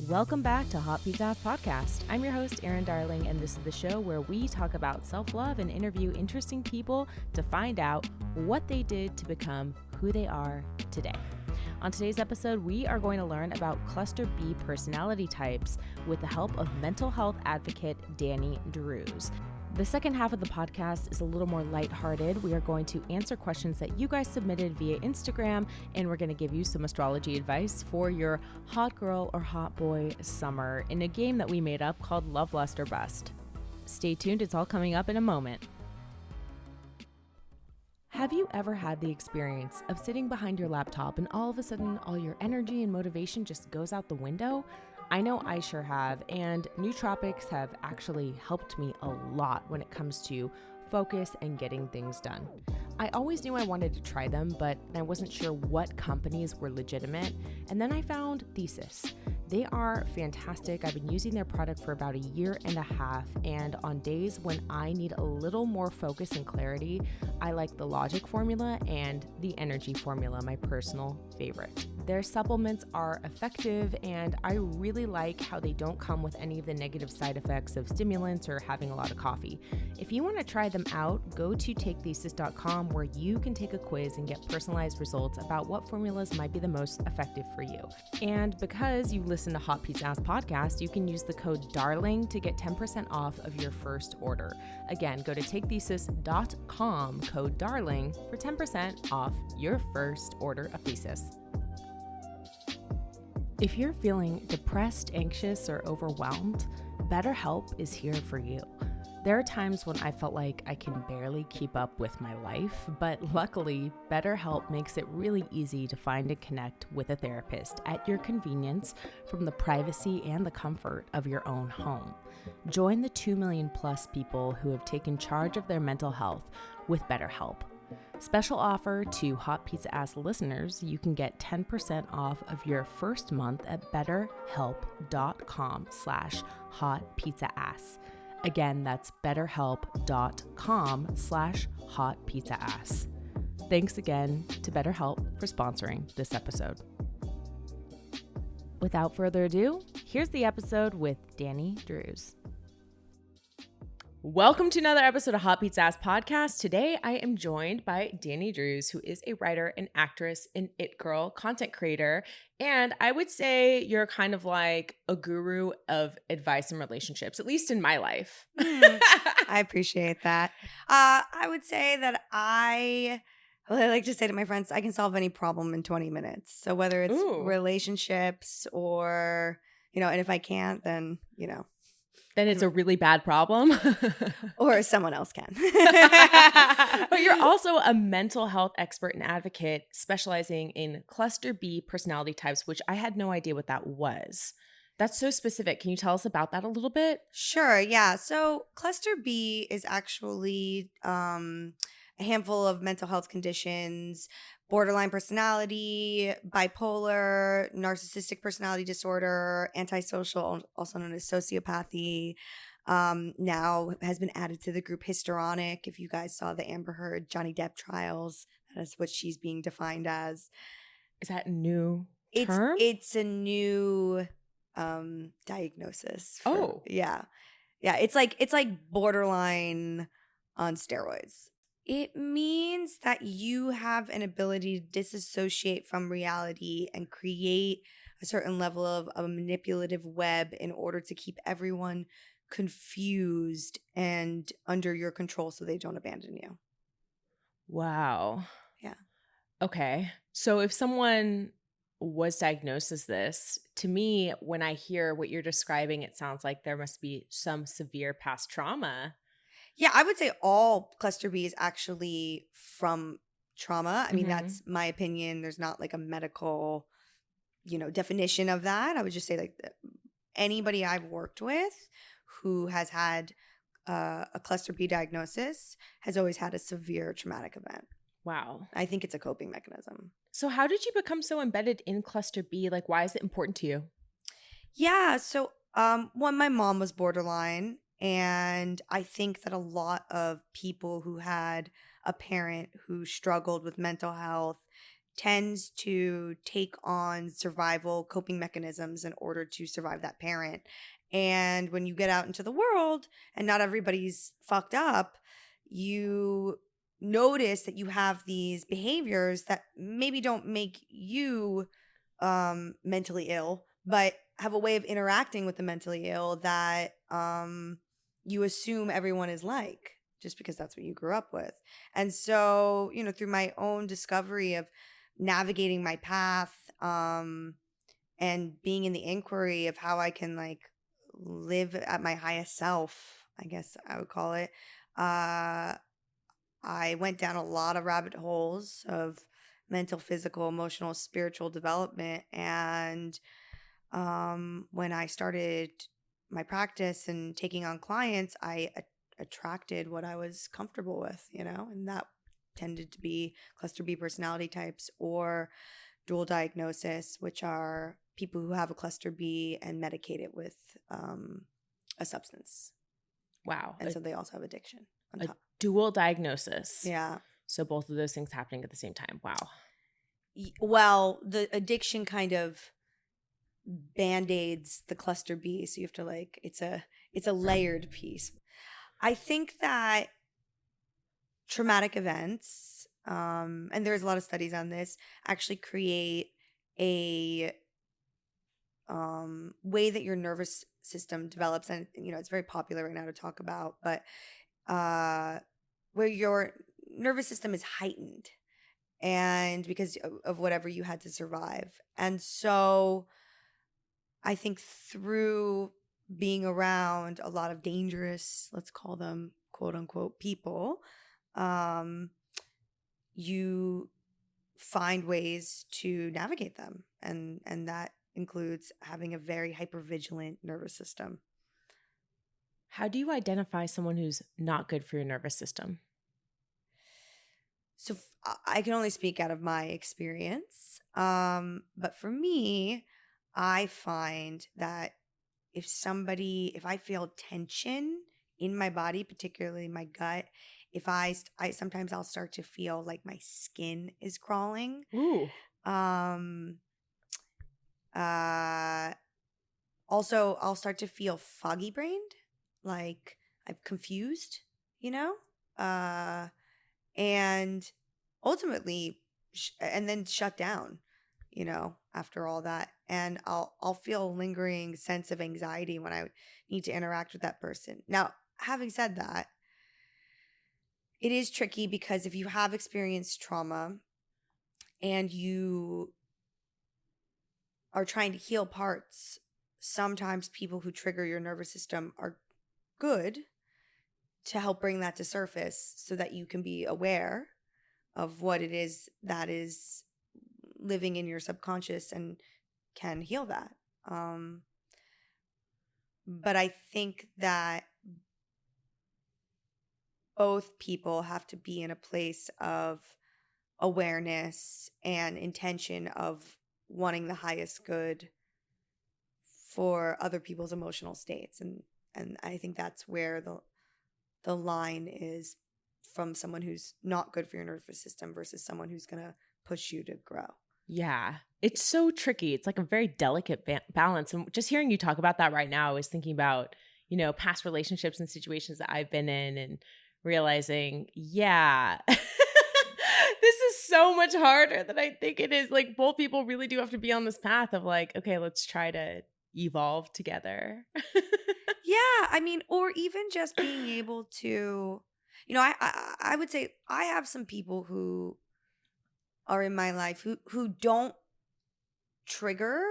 Welcome back to Hot Pizza Ass Podcast. I'm your host, Erin Darling, and this is the show where we talk about self-love and interview interesting people to find out what they did to become who they are today. On today's episode, we are going to learn about cluster B personality types with the help of mental health advocate Dani Druz. The second half of the podcast is a little more lighthearted. We are going to answer questions that you guys submitted via Instagram, and we're going to give you some astrology advice for your hot girl or hot boy summer in a game that we made up called Love, Lust, or Bust. Stay tuned, it's all coming up in a moment. Have you ever had the experience of sitting behind your laptop and all of a sudden all your energy and motivation just goes out the window? I know I sure have, and nootropics have actually helped me a lot when it comes to focus and getting things done. I always knew I wanted to try them, but I wasn't sure what companies were legitimate, and then I found Thesis. They are fantastic. I've been using their product for about a year and a half, and on days when I need a little more focus and clarity, I like the Logic formula and the Energy formula, my personal favorite. Their supplements are effective, and I really like how they don't come with any of the negative side effects of stimulants or having a lot of coffee. If you want to try them out, go to takethesis.com where you can take a quiz and get personalized results about what formulas might be the most effective for you. And because you listen to Hot Pizza Ass Podcast, you can use the code DARLING to get 10% off of your first order. Again, go to takethesis.com, code DARLING, for 10% off your first order of Thesis. If you're feeling depressed, anxious, or overwhelmed, BetterHelp is here for you. There are times when I felt like I can barely keep up with my life, but luckily, BetterHelp makes it really easy to find and connect with a therapist at your convenience from the privacy and the comfort of your own home. Join the 2 million plus people who have taken charge of their mental health with BetterHelp. Special offer to Hot Pizza Ass listeners, you can get 10% off of your first month at betterhelp.com/hotpizzaass. Again, that's betterhelp.com/hotpizzaass. Thanks again to BetterHelp for sponsoring this episode. Without further ado, here's the episode with Dani Druz. Welcome to another episode of Hot Pizza Ass Podcast. Today, I am joined by Dani Druz, who is a writer, an actress, an it girl, content creator, and I would say you're kind of like a guru of advice and relationships, at least in my life. I appreciate that. I would say that I like to say to my friends, I can solve any problem in 20 minutes. So whether it's relationships or, and if I can't, then, Then it's a really bad problem. Or someone else can. But you're also a mental health expert and advocate specializing in cluster B personality types, which I had no idea what that was. That's so specific. Can you tell us about that a little bit? Sure. Yeah. So cluster B is actually a handful of mental health conditions: borderline personality, bipolar, narcissistic personality disorder, antisocial, also known as sociopathy. Now has been added to the group histrionic. If you guys saw the Amber Heard Johnny Depp trials, that is what she's being defined as. Is that a new term? It's a new diagnosis. Yeah. It's like borderline on steroids. It means that you have an ability to disassociate from reality and create a certain level of a manipulative web in order to keep everyone confused and under your control so they don't abandon you. Wow. Yeah. Okay. So if someone was diagnosed as this, to me, when I hear what you're describing, it sounds like there must be some severe past trauma. Yeah, I would say all cluster B is actually from trauma. I mean, that's my opinion. There's not like a medical, definition of that. I would just say like anybody I've worked with who has had a cluster B diagnosis has always had a severe traumatic event. Wow. I think it's a coping mechanism. So how did you become so embedded in cluster B? Like, why is it important to you? Yeah, so my mom was borderline. And I think that a lot of people who had a parent who struggled with mental health tends to take on survival coping mechanisms in order to survive that parent. And when you get out into the world and not everybody's fucked up, you notice that you have these behaviors that maybe don't make you mentally ill, but have a way of interacting with the mentally ill that you assume everyone is like, just because that's what you grew up with. And so, through my own discovery of navigating my path, and being in the inquiry of how I can like live at my highest self, I guess I would call it. I went down a lot of rabbit holes of mental, physical, emotional, spiritual development. And when I started my practice and taking on clients, I attracted what I was comfortable with, and that tended to be cluster B personality types or dual diagnosis, which are people who have a cluster B and medicate it with a substance. Wow. And so they also have addiction on A top. dual diagnosis. Yeah. So both of those things happening at the same time. Wow. Well, the addiction kind of band-aids the cluster B, so you have to like it's a layered piece. I think that traumatic events, and there's a lot of studies on this, actually create a way that your nervous system develops, and it's very popular right now to talk about, but where your nervous system is heightened, and because of whatever you had to survive. And so I think through being around a lot of dangerous, let's call them quote unquote people, you find ways to navigate them, and that includes having a very hypervigilant nervous system. How do you identify someone who's not good for your nervous system? So I can only speak out of my experience, but for me, I find that if I feel tension in my body, particularly my gut, if I sometimes I'll start to feel like my skin is crawling. Ooh. Also, I'll start to feel foggy brained, like I'm confused, and ultimately, and then shut down, after all that. And I'll feel a lingering sense of anxiety when I need to interact with that person. Now, having said that, it is tricky because if you have experienced trauma and you are trying to heal parts, sometimes people who trigger your nervous system are good to help bring that to surface so that you can be aware of what it is that is living in your subconscious and can heal that. But I think that both people have to be in a place of awareness and intention of wanting the highest good for other people's emotional states. And I think that's where the line is from someone who's not good for your nervous system versus someone who's going to push you to grow. Yeah. It's so tricky. It's like a very delicate balance. And just hearing you talk about that right now, I was thinking about, past relationships and situations that I've been in and realizing, yeah, this is so much harder than I think it is. Like both people really do have to be on this path of like, okay, let's try to evolve together. Yeah. I mean, or even just being able to, I would say I have some people who are in my life who don't trigger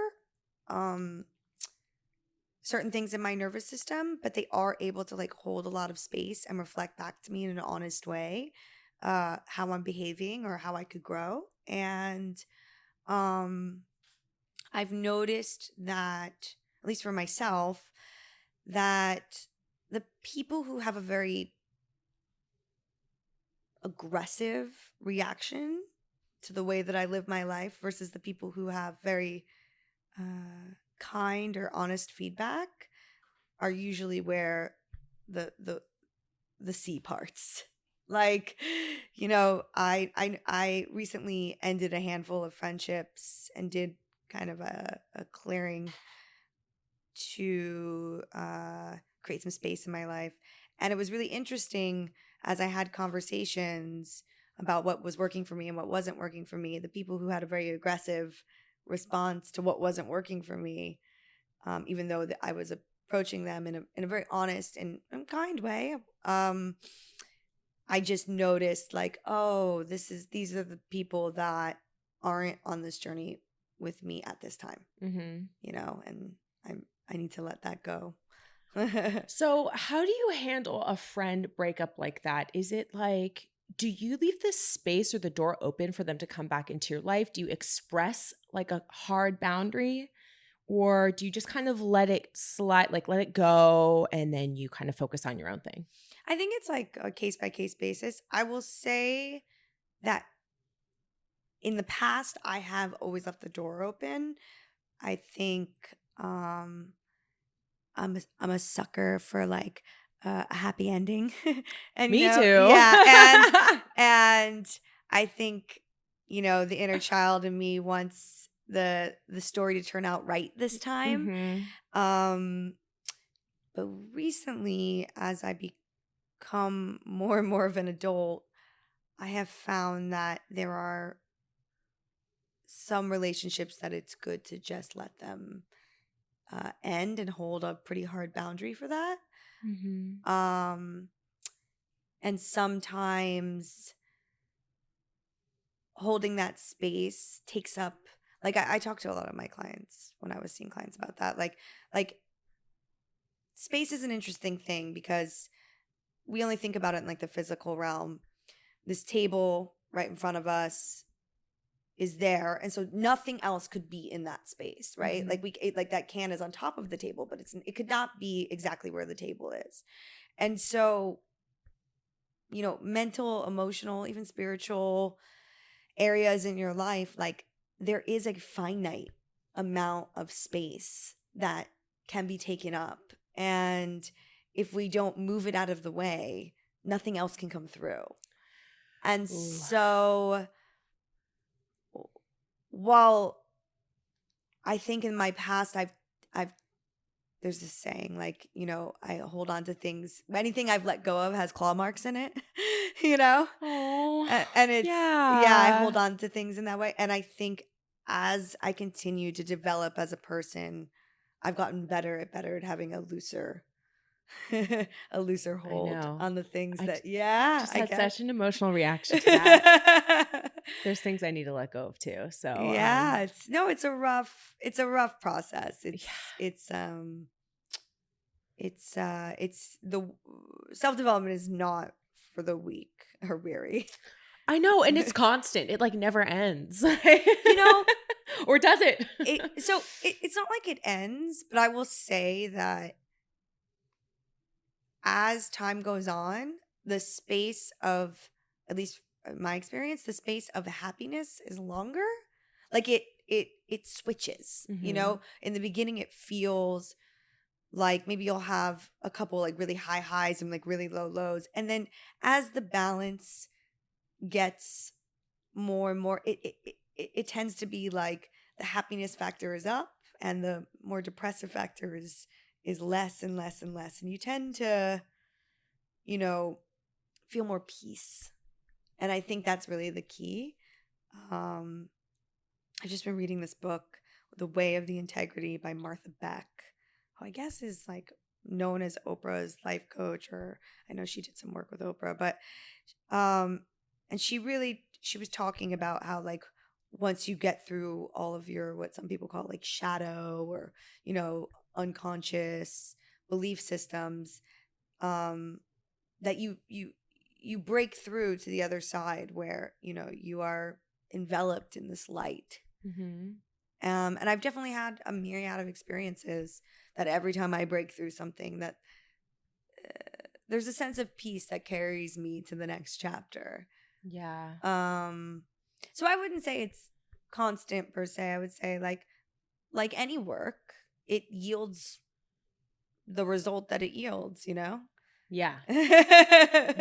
certain things in my nervous system, but they are able to like hold a lot of space and reflect back to me in an honest way how I'm behaving or how I could grow. And I've noticed that, at least for myself, that the people who have a very aggressive reaction to the way that I live my life versus the people who have very kind or honest feedback are usually where the C parts. Like, I recently ended a handful of friendships and did kind of a clearing to create some space in my life. And it was really interesting as I had conversations about what was working for me and what wasn't working for me. The people who had a very aggressive response to what wasn't working for me, even though I was approaching them in a very honest and kind way. I just noticed like, oh, these are the people that aren't on this journey with me at this time, and I need to let that go. So how do you handle a friend breakup like that? Is it like, do you leave the space or the door open for them to come back into your life? Do you express like a hard boundary? Or do you just kind of let it slide, like let it go, and then you kind of focus on your own thing? I think it's like a case by case basis. I will say that in the past, I have always left the door open. I think I'm a sucker for like a happy ending, and Me too. yeah, and I think the inner child in me wants the story to turn out right this time. Mm-hmm. But recently, as I become more and more of an adult, I have found that there are some relationships that it's good to just let them end and hold a pretty hard boundary for that. Mm-hmm. And sometimes holding that space takes up, like I talked to a lot of my clients when I was seeing clients about that. Like space is an interesting thing because we only think about it in like the physical realm. This table right in front of us is there, and so nothing else could be in that space, right? Mm-hmm. Like that can is on top of the table, but it could not be exactly where the table is. And so mental, emotional, even spiritual areas in your life, like there is a finite amount of space that can be taken up, and if we don't move it out of the way, nothing else can come through. And Ooh. so while I think in my past I've there's this saying like, I hold on to things. Anything I've let go of has claw marks in it, Oh, And it's I yeah. hold on to things in that way. And I think as I continue to develop as a person, I've gotten better at having a looser a looser I hold know. on the things I that just I had guess. such an emotional reaction to that. There's things I need to let go of too. So, Yeah, it's a rough process. yeah. It's the self-development is not for the weak or weary. I know, and it's constant. It like never ends. You know, Or does it? it's not like it ends, but I will say that as time goes on, the space of, at least in my experience, the space of happiness is longer. Like it switches. Mm-hmm. In the beginning it feels like maybe you'll have a couple like really high highs and like really low lows, and then as the balance gets more and more, it tends to be like the happiness factor is up and the more depressive factor is less and less and less, and you tend to feel more peace. And I think that's really the key. I've just been reading this book, The Way of the Integrity by Martha Beck, who I guess is like known as Oprah's life coach, or I know she did some work with Oprah, but and she was talking about how like once you get through all of your, what some people call like shadow or unconscious belief systems, that you break through to the other side where you are enveloped in this light. Mm-hmm. And I've definitely had a myriad of experiences that every time I break through something, that there's a sense of peace that carries me to the next chapter. Yeah. So I wouldn't say it's constant per se. I would say like any work, it yields the result that it yields. Yeah.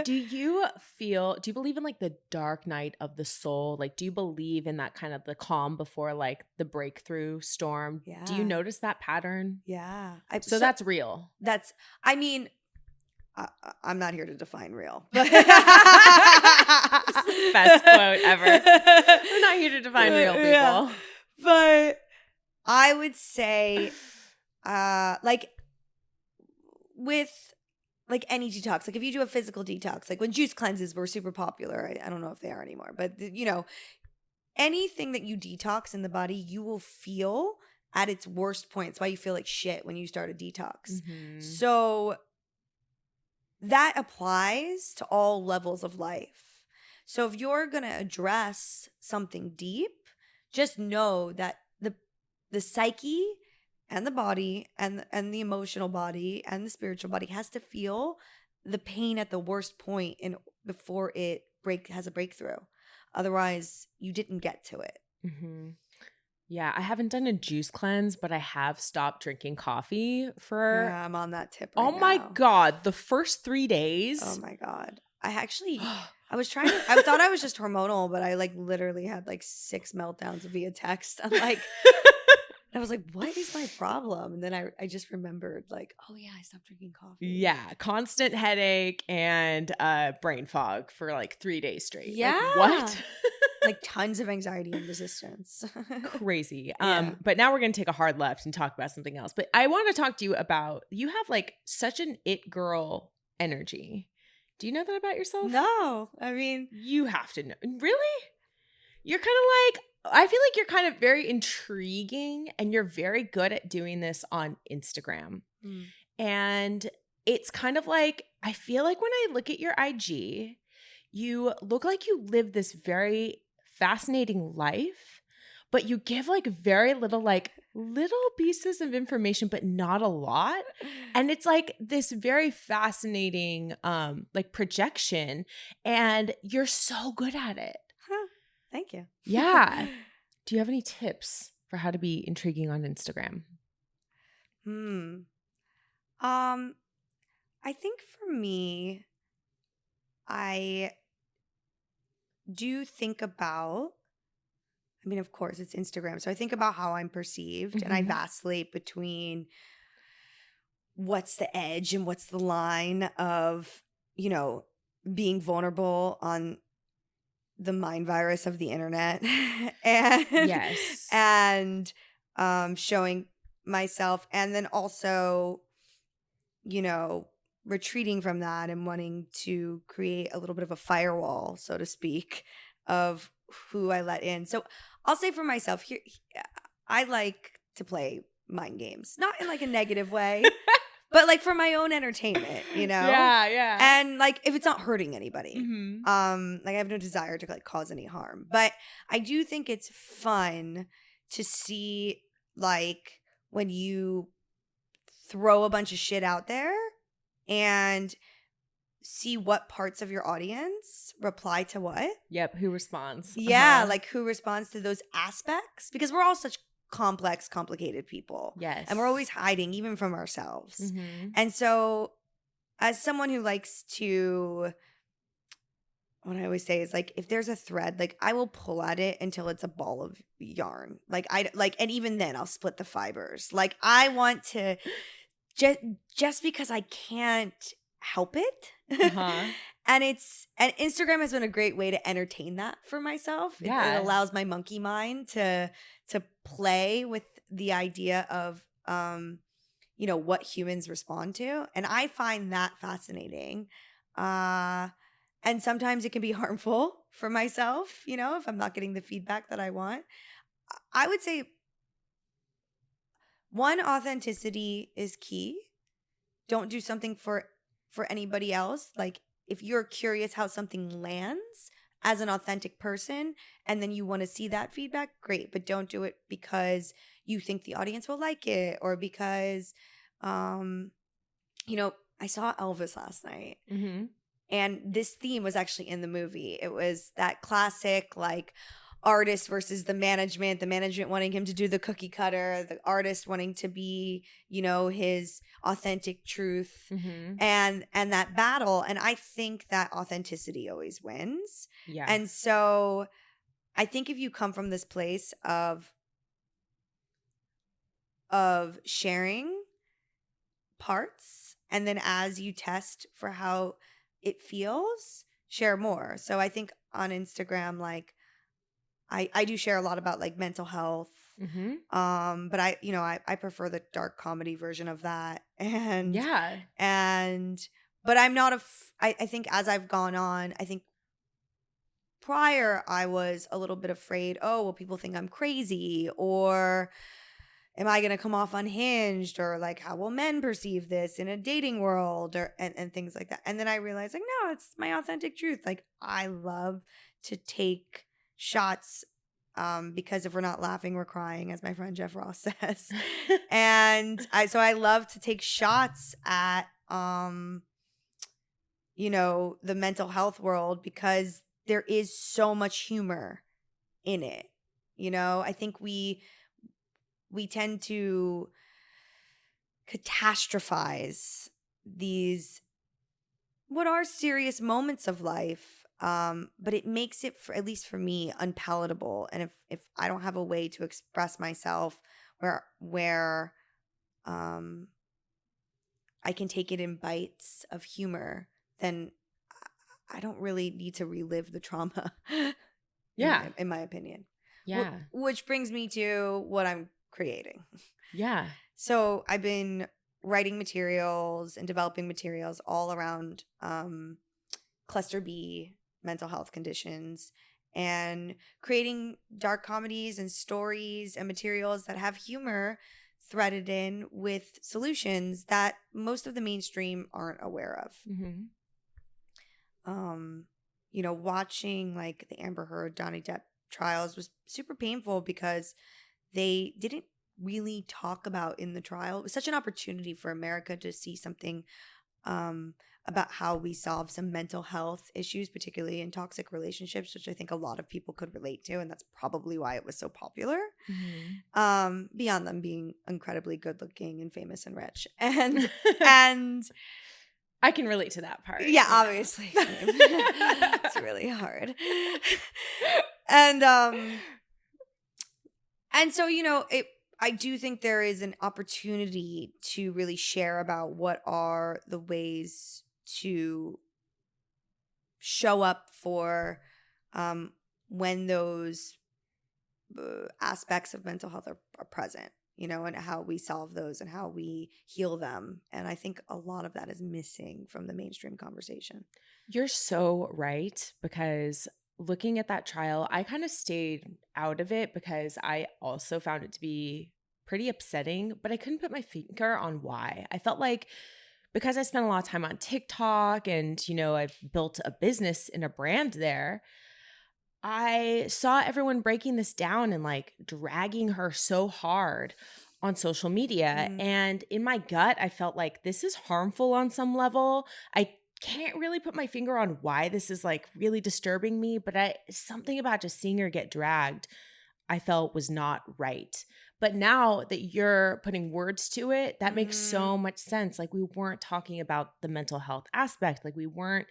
Do you do you believe in like the dark night of the soul? Like, do you believe in that kind of the calm before like the breakthrough storm? Do you Yeah. notice that pattern? Yeah. So that's real. I mean, I'm not here to define real. But Best quote ever. We're not here to define real, people. Yeah. But I would say, like with like any detox, like if you do a physical detox, like when juice cleanses were super popular, I don't know if they are anymore, but you know, anything that you detox in the body, you will feel at its worst point. It's why you feel like shit when you start a detox. Mhm. So that applies to all levels of life. So if you're going to address something deep, just know that the psyche and the body and the emotional body and the spiritual body has to feel the pain at the worst point before it has a breakthrough. Otherwise, you didn't get to it. Mm-hmm. Yeah, I haven't done a juice cleanse, but I have stopped drinking coffee for. Yeah, I'm on that tip right now. Oh my God, the first 3 days. Oh my God. I thought I was just hormonal, but I like literally had like 6 meltdowns via text. I'm like, I was like, what is my problem? And then I just remembered like, oh yeah, I stopped drinking coffee. Yeah, constant headache and brain fog for like 3 days straight. Yeah. Like, what? Like tons of anxiety and resistance. Crazy. Yeah. But now we're going to take a hard left and talk about something else. But I want to talk to you about, you have like such an it girl energy. Do you know that about yourself? No, I mean, you have to know. Really? You're kind of like, I feel like you're kind of very intriguing and you're very good at doing this on Instagram. And it's kind of like, I feel like when I look at your IG, you look like you live this very fascinating life, but you give like very little pieces of information, but not a lot. And it's like this very fascinating like projection, and you're so good at it. Huh. Thank you. Yeah. Do you have any tips for how to be intriguing on Instagram? I think for me, I do think about, I mean, of course, it's Instagram. So I think about how I'm perceived, and I vacillate between what's the edge and what's the line of, you know, being vulnerable on the mind virus of the internet and Yes. and showing myself, and then also, you know, retreating from that and wanting to create a little bit of a firewall, so to speak, of who I let in. So I'll say for myself, here, I like to play mind games, not in like a negative way, but like for my own entertainment, you know? Yeah. And like if it's not hurting anybody, like I have no desire to like cause any harm, but I do think it's fun to see like when you throw a bunch of shit out there and see what parts of your audience reply to what. Yep. Who responds? Yeah. Like who responds to those aspects, because we're all such complex, complicated people. Yes. And we're always hiding even from ourselves. Mm-hmm. And so as someone who likes to, what I always say is like, if there's a thread, like I will pull at it until it's a ball of yarn. And even then I'll split the fibers. Like I want to just because I can't help it. And Instagram has been a great way to entertain that for myself. Yeah. It allows my monkey mind to play with the idea of you know, what humans respond to, and I find that fascinating. And sometimes it can be harmful for myself, you know, if I'm not getting the feedback that I want. I would say one, authenticity is key. Don't do something for anybody else. Like if you're curious how something lands as an authentic person and then you want to see that feedback, great. But don't do it because you think the audience will like it, or because, you know, I saw Elvis last night. And this theme was actually in the movie. It was that classic, like, artist versus the management wanting him to do the cookie cutter, the artist wanting to be, his authentic truth, and that battle. And I think that authenticity always wins. Yeah. And so I think if you come from this place of sharing parts, and then as you test for how it feels, share more. So I think on Instagram, like, I do share a lot about like mental health. But I prefer the dark comedy version of that. And but I'm not I think as I've gone on, I think prior I was a little bit afraid, oh, well, people think I'm crazy, or am I going to come off unhinged, or like, how will men perceive this in a dating world, or and things like that. And then I realized, like, no, it's my authentic truth. Like, I love to take shots, because if we're not laughing, we're crying, as my friend Jeff Ross says. And I love to take shots at, the mental health world, because there is so much humor in it. I think we tend to catastrophize these, what are serious moments of life, but it makes it, at least for me, unpalatable. And if I don't have a way to express myself where I can take it in bites of humor, then I don't really need to relive the trauma. In my opinion. Yeah. Which brings me to what I'm creating. Yeah. So I've been writing materials and developing materials all around cluster B mental health conditions, and creating dark comedies and stories and materials that have humor threaded in with solutions that most of the mainstream aren't aware of. Watching like the Amber Heard, Johnny Depp trials was super painful, because they didn't really talk about in the trial. It was such an opportunity for America to see something about how we solve some mental health issues, particularly in toxic relationships, which I think a lot of people could relate to, and that's probably why it was so popular. Beyond them being incredibly good looking and famous and rich. And I can relate to that part. Yeah, obviously. It's really hard. And so, I do think there is an opportunity to really share about what are the ways to show up for when those aspects of mental health are present, and how we solve those and how we heal them. And I think a lot of that is missing from the mainstream conversation. You're so right, because looking at that trial, I kind of stayed out of it because I also found it to be pretty upsetting, but I couldn't put my finger on why. I felt like, because I spent a lot of time on TikTok and, I've built a business and a brand there, I saw everyone breaking this down and like dragging her so hard on social media. And in my gut, I felt like this is harmful on some level. I can't really put my finger on why this is like really disturbing me, but something about just seeing her get dragged, I felt was not right. But now that you're putting words to it, that makes so much sense. Like, we weren't talking about the mental health aspect. Like, we weren't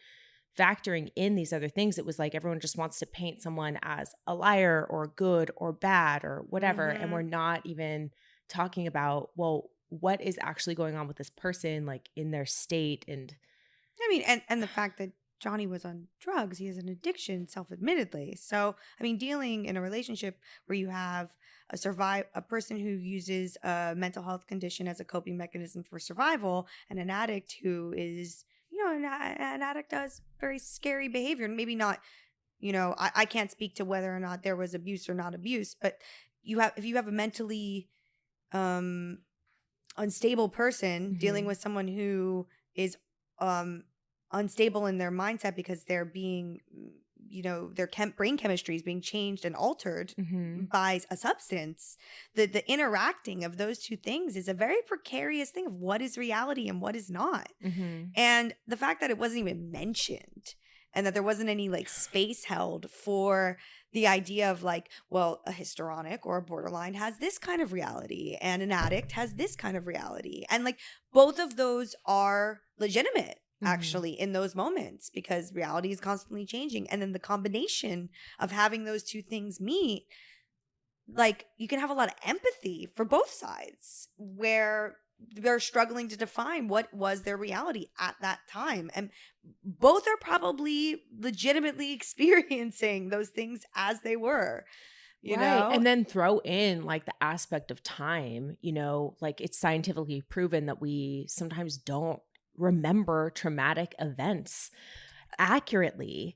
factoring in these other things. It was like everyone just wants to paint someone as a liar or good or bad or whatever. And we're not even talking about, well, what is actually going on with this person, like in their state. And I mean, and the fact that Johnny was on drugs, he has an addiction, self-admittedly. So, I mean, dealing in a relationship where you have a person who uses a mental health condition as a coping mechanism for survival, and an addict who is, an addict does very scary behavior. And maybe not, I can't speak to whether or not there was abuse or not abuse, but if you have a mentally unstable person dealing with someone who is unstable in their mindset because they're being, their brain chemistry is being changed and altered by a substance, the interacting of those two things is a very precarious thing of what is reality and what is not. And the fact that it wasn't even mentioned, and that there wasn't any like space held for the idea of like, well, a histrionic or a borderline has this kind of reality and an addict has this kind of reality. And like both of those are legitimate actually in those moments because reality is constantly changing. And then the combination of having those two things meet, like you can have a lot of empathy for both sides where they're struggling to define what was their reality at that time. And both are probably legitimately experiencing those things as they were, you know? And then throw in like the aspect of time, you know, like it's scientifically proven that we sometimes don't remember traumatic events accurately.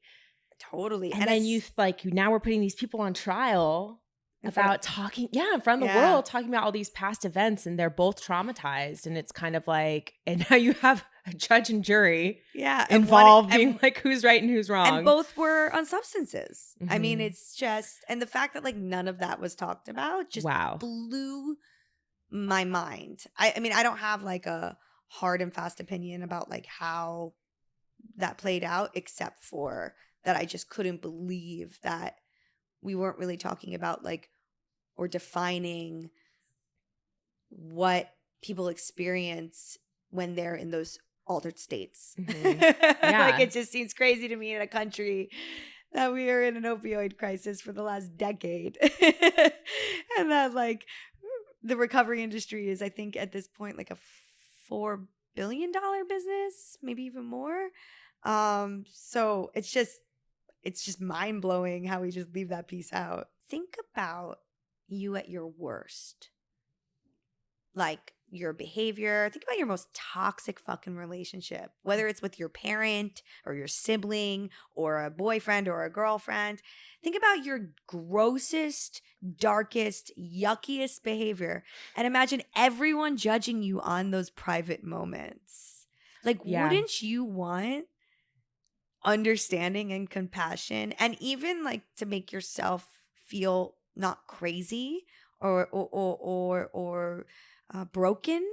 Totally. And then you like, now we're putting these people on trial about talking, in front of the world, talking about all these past events, and they're both traumatized. And it's kind of like, and now you have a judge and jury involved being like, who's right and who's wrong. And both were on substances. I mean, it's just, and the fact that like none of that was talked about just blew my mind. I mean, I don't have like a hard and fast opinion about like how that played out, except for that I just couldn't believe that we weren't really talking about like or defining what people experience when they're in those altered states. Like it just seems crazy to me in a country that we are in an opioid crisis for the last decade. And that like the recovery industry is, I think at this point, like a $4 billion business, maybe even more. So it's just mind blowing how we just leave that piece out. Think about you at your worst. Like your behavior. Think about your most toxic fucking relationship, whether it's with your parent or your sibling or a boyfriend or a girlfriend. Think about your grossest, darkest, yuckiest behavior and imagine everyone judging you on those private moments. Like, wouldn't you want understanding and compassion, and even like to make yourself feel not crazy or broken,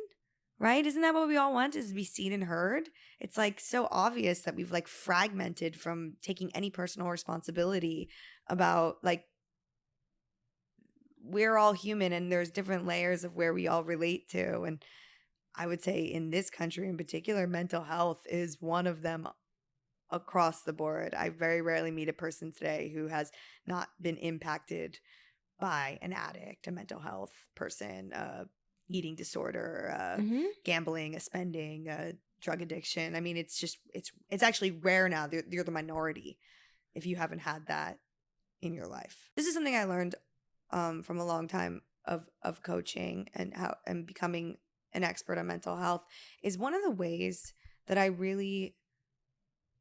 right? Isn't that what we all want, is to be seen and heard? It's like so obvious that we've like fragmented from taking any personal responsibility about like we're all human and there's different layers of where we all relate to. And I would say in this country in particular, mental health is one of them across the board. I very rarely meet a person today who has not been impacted by an addict, a mental health person, eating disorder, gambling, a spending, drug addiction. I mean, it's just, it's actually rare now. You're the minority if you haven't had that in your life. This is something I learned from a long time of coaching and becoming an expert on mental health, is one of the ways that I really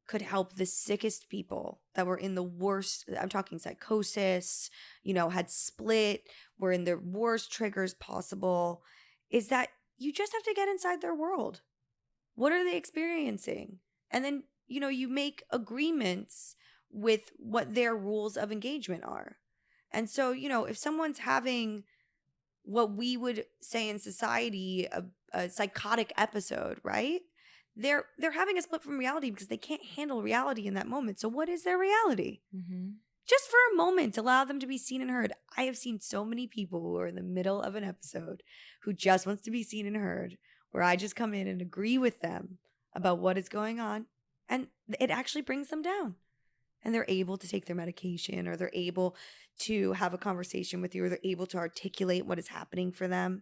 could help the sickest people that were in the worst, I'm talking psychosis, had split, were in their worst triggers possible, is that you just have to get inside their world. What are they experiencing? And then, you make agreements with what their rules of engagement are. And so, if someone's having what we would say in society, a psychotic episode, right? They're having a split from reality because they can't handle reality in that moment. So what is their reality? Just for a moment, allow them to be seen and heard. I have seen so many people who are in the middle of an episode who just wants to be seen and heard, where I just come in and agree with them about what is going on, and it actually brings them down. And they're able to take their medication, or they're able to have a conversation with you, or they're able to articulate what is happening for them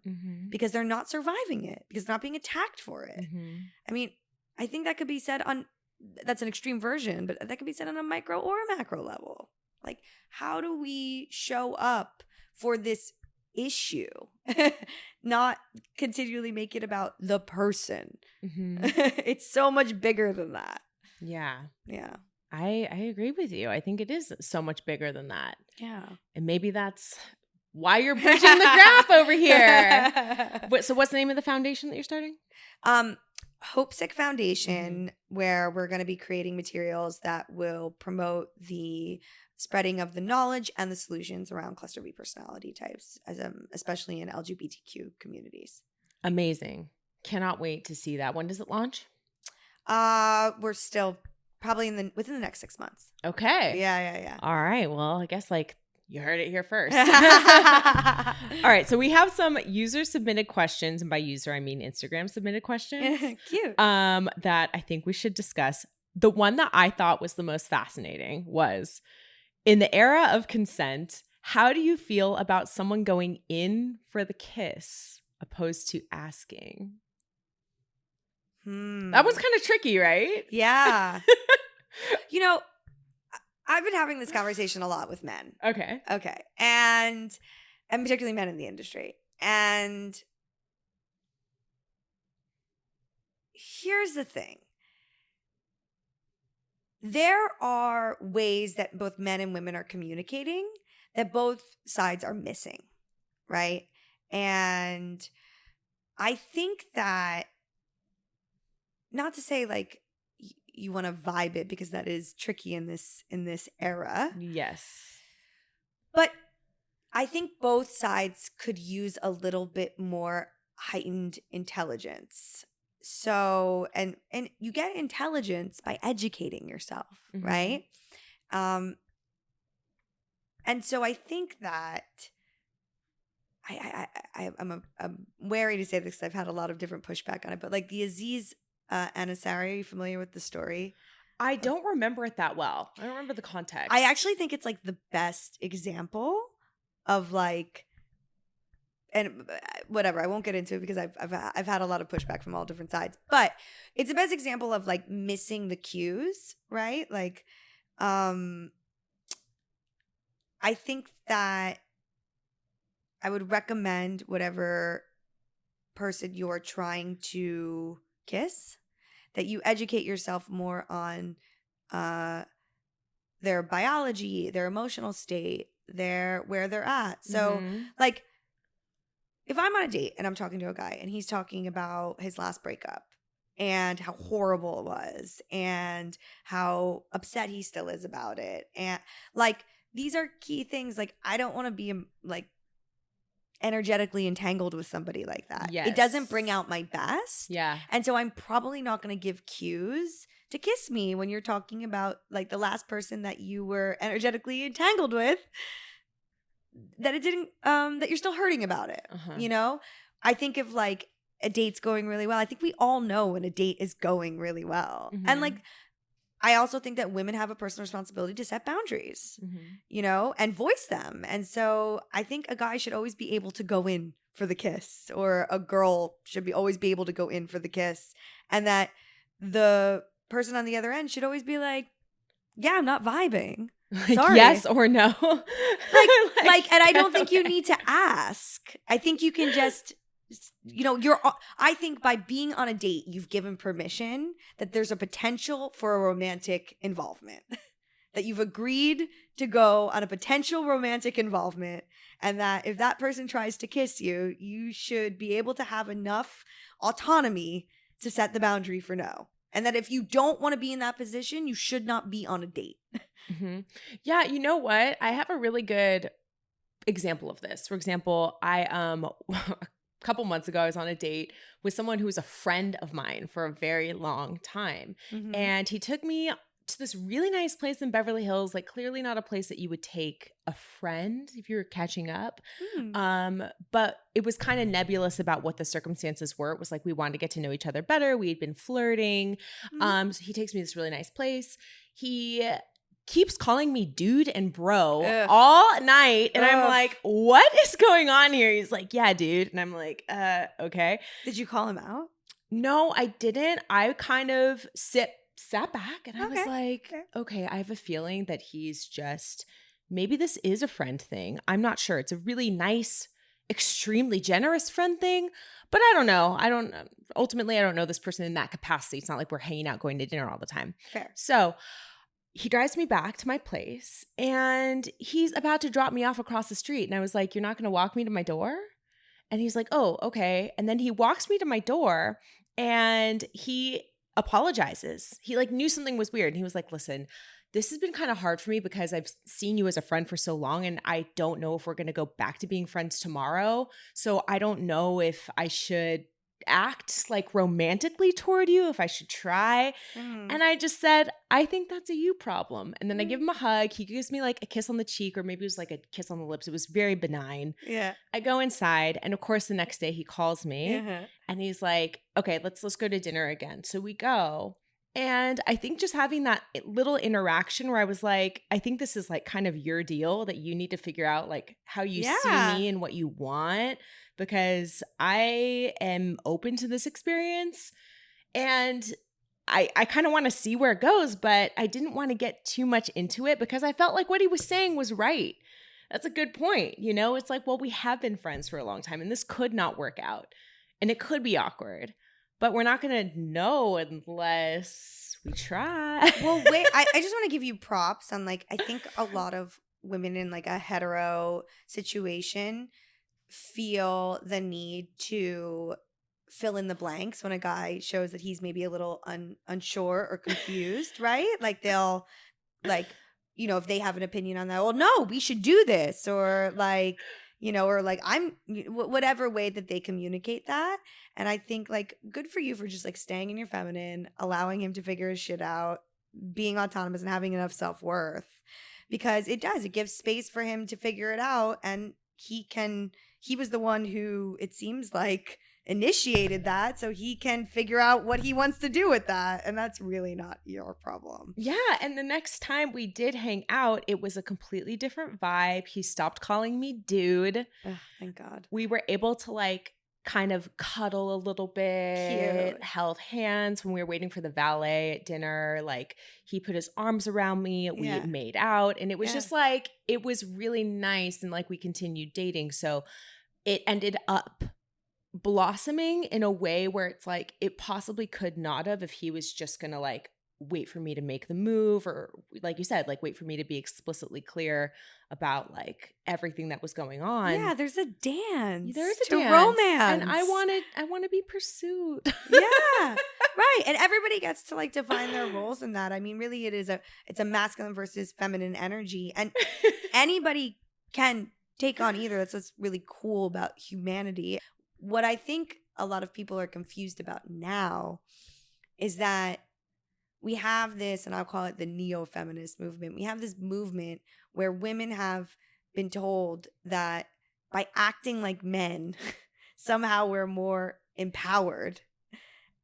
because they're not surviving it, because they're not being attacked for it. I mean, I think that could be said on, that's an extreme version, but that could be said on a micro or a macro level. Like, how do we show up for this issue? Not continually make it about the person. It's so much bigger than that. Yeah. I agree with you. I think it is so much bigger than that. Yeah. And maybe that's why you're bridging the gap over here. So what's the name of the foundation that you're starting? Hope Sick Foundation, where we're going to be creating materials that will promote the spreading of the knowledge and the solutions around cluster B personality types, especially in LGBTQ communities. Amazing. Cannot wait to see that. When does it launch? We're still probably within the next 6 months. Okay. Yeah. All right. Well, I guess like you heard it here first. All right. So we have some user submitted questions. And by user, I mean Instagram submitted questions. Cute. That I think we should discuss. The one that I thought was the most fascinating was, in the era of consent, how do you feel about someone going in for the kiss opposed to asking? That was kind of tricky, right? Yeah. I've been having this conversation a lot with men. Okay. And particularly men in the industry. And here's the thing. There are ways that both men and women are communicating that both sides are missing, right? And I think that, not to say like you want to vibe it, because that is tricky in this era. Yes. But I think both sides could use a little bit more heightened intelligence. So, and you get intelligence by educating yourself, right? And so I think that I'm wary to say this because I've had a lot of different pushback on it, but like the Aziz Ansari, are you familiar with the story? I don't remember it that well. I don't remember the context. I actually think it's like the best example of like, and whatever, I won't get into it because I've had a lot of pushback from all different sides, but it's the best example of like missing the cues, right? Like, I think that I would recommend whatever person you're trying to kiss, that you educate yourself more on their biology, their emotional state, where they're at. So like, if I'm on a date and I'm talking to a guy and he's talking about his last breakup and how horrible it was and how upset he still is about it, and like, these are key things. Like, I don't want to be like energetically entangled with somebody like that. Yes. It doesn't bring out my best. Yeah. And so I'm probably not going to give cues to kiss me when you're talking about like the last person that you were energetically entangled with, that it didn't, that you're still hurting about it. You know, I think if like a date's going really well, I think we all know when a date is going really well. And like, I also think that women have a personal responsibility to set boundaries, you know, and voice them. And so I think a guy should always be able to go in for the kiss, or a girl should always be able to go in for the kiss. And that the person on the other end should always be like, yeah, I'm not vibing. Sorry. Yes or no. like, and I don't think you need to ask. I think you can just, you know, I think by being on a date, you've given permission that there's a potential for a romantic involvement, that you've agreed to go on a potential romantic involvement, and that if that person tries to kiss you, you should be able to have enough autonomy to set the boundary for no. And that if you don't want to be in that position, you should not be on a date. Yeah, you know what? I have a really good example of this. For example, I a couple months ago, I was on a date with someone who was a friend of mine for a very long time. And he took me to this really nice place in Beverly Hills, like clearly not a place that you would take a friend if you were catching up. But it was kind of nebulous about what the circumstances were. It was like we wanted to get to know each other better. We had been flirting. So he takes me to this really nice place. He keeps calling me dude and bro all night. And I'm like, what is going on here? He's like, yeah, dude. And I'm like, okay. Did you call him out? No, I didn't. I kind of sat back and I was like, okay, I have a feeling that he's just, maybe this is a friend thing. I'm not sure. It's a really nice, extremely generous friend thing, but I don't know. Ultimately, I don't know this person in that capacity. It's not like we're hanging out, going to dinner all the time. Fair. So he drives me back to my place and he's about to drop me off across the street. And I was like, you're not going to walk me to my door? And he's like, oh, okay. And then he walks me to my door and he apologizes. He like knew something was weird. And he was like, listen, this has been kind of hard for me because I've seen you as a friend for so long and I don't know if we're going to go back to being friends tomorrow. So I don't know if I should act like romantically toward you, if I should try. And I just said, I think that's a you problem. And then I give him a hug. He gives me like a kiss on the cheek, or maybe it was like a kiss on the lips. It was very benign. Yeah. I go inside, and of course the next day he calls me and he's like, okay, let's go to dinner again. So we go. And I think just having that little interaction where I was like, I think this is like kind of your deal, that you need to figure out like how you see me and what you want, because I am open to this experience. And I kind of want to see where it goes, but I didn't want to get too much into it because I felt like what he was saying was right. That's a good point. You know, it's like, well, we have been friends for a long time and this could not work out and it could be awkward. But we're not going to know unless we try. Well, wait, I just want to give you props on like, I think a lot of women in like a hetero situation feel the need to fill in the blanks when a guy shows that he's maybe a little unsure or confused, right? Like they'll like, you know, if they have an opinion on that, well, no, we should do this, or like, you know, or like whatever way that they communicate that. And I think like good for you for just like staying in your feminine, allowing him to figure his shit out, being autonomous and having enough self-worth, because it gives space for him to figure it out. And he was the one who, it seems like, initiated that, so he can figure out what he wants to do with that, and that's really not your problem. Yeah, and the next time we did hang out, it was a completely different vibe. He stopped calling me dude. Ugh, thank God. We were able to like kind of cuddle a little bit. Cute. Held hands when we were waiting for the valet at dinner. Like he put his arms around me. We made out, and it was just like, it was really nice, and like we continued dating. So it ended up blossoming in a way where it's like it possibly could not have if he was just gonna like wait for me to make the move, or like you said, like wait for me to be explicitly clear about like everything that was going on. Yeah, there's a dance. There's a to dance. romance. And I want to be pursued. Yeah. Right. And everybody gets to like define their roles in that. I mean, really it's a masculine versus feminine energy, and anybody can take on either. That's what's really cool about humanity. What I think a lot of people are confused about now is that we have this, and I'll call it the neo-feminist movement. We have this movement where women have been told that by acting like men, somehow we're more empowered.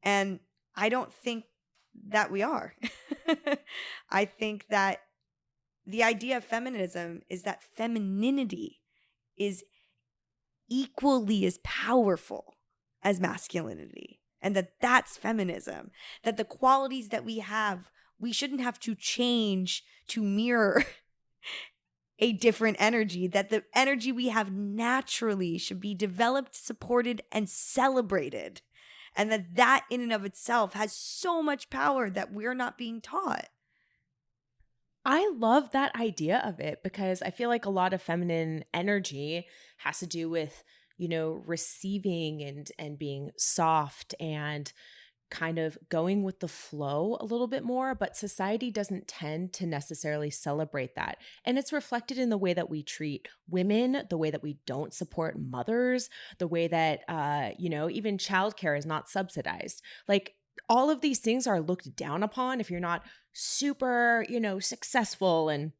And I don't think that we are. I think that the idea of feminism is that femininity is equally as powerful as masculinity, and that's feminism, that the qualities that we have, we shouldn't have to change to mirror a different energy, that the energy we have naturally should be developed, supported, and celebrated, and that in and of itself has so much power that we're not being taught. I love that idea of it, because I feel like a lot of feminine energy has to do with, you know, receiving and being soft and kind of going with the flow a little bit more, but society doesn't tend to necessarily celebrate that. And it's reflected in the way that we treat women, the way that we don't support mothers, the way that, you know, even childcare is not subsidized. Like, all of these things are looked down upon if you're not super, you know, successful and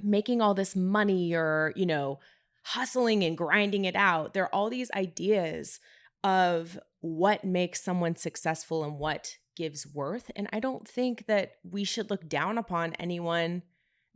making all this money, or, you know, hustling and grinding it out. There are all these ideas of what makes someone successful and what gives worth. And I don't think that we should look down upon anyone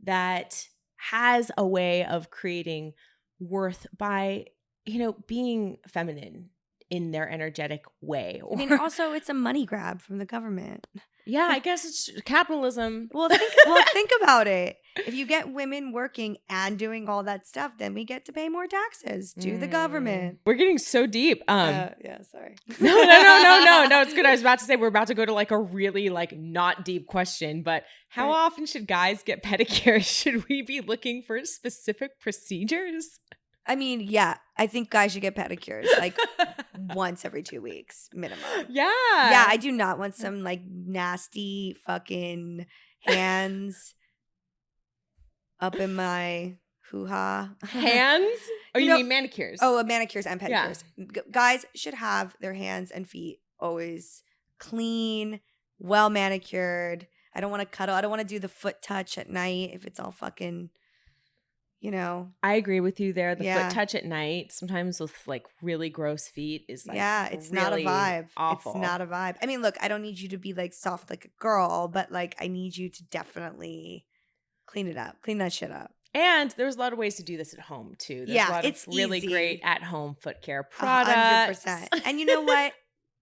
that has a way of creating worth by, you know, being feminine in their energetic way. I mean, also, it's a money grab from the government. Yeah, I guess it's capitalism. Well, think about it. If you get women working and doing all that stuff, then we get to pay more taxes to the government. We're getting so deep. Yeah, sorry. No, it's good. I was about to say we're about to go to like a really like not deep question, but how often should guys get pedicures? Should we be looking for specific procedures? I mean, yeah, I think guys should get pedicures like once every 2 weeks minimum. Yeah. Yeah, I do not want some like nasty fucking hands up in my hoo-ha. Hands? Oh, you mean manicures? Oh, manicures and Yeah. pedicures. Guys should have their hands and feet always clean, well manicured. I don't want to cuddle. I don't want to do the foot touch at night if it's all fucking, you know. I agree with you there. The Yeah. foot touch at night, sometimes with like really gross feet, is like it's really not a vibe. awful. It's not a vibe. I mean, look, I don't need you to be like soft like a girl, but like I need you to definitely clean it up, clean that shit up. And there's a lot of ways to do this at home too. There's a lot it's of really easy. Great at home foot care products. 100%. And you know what?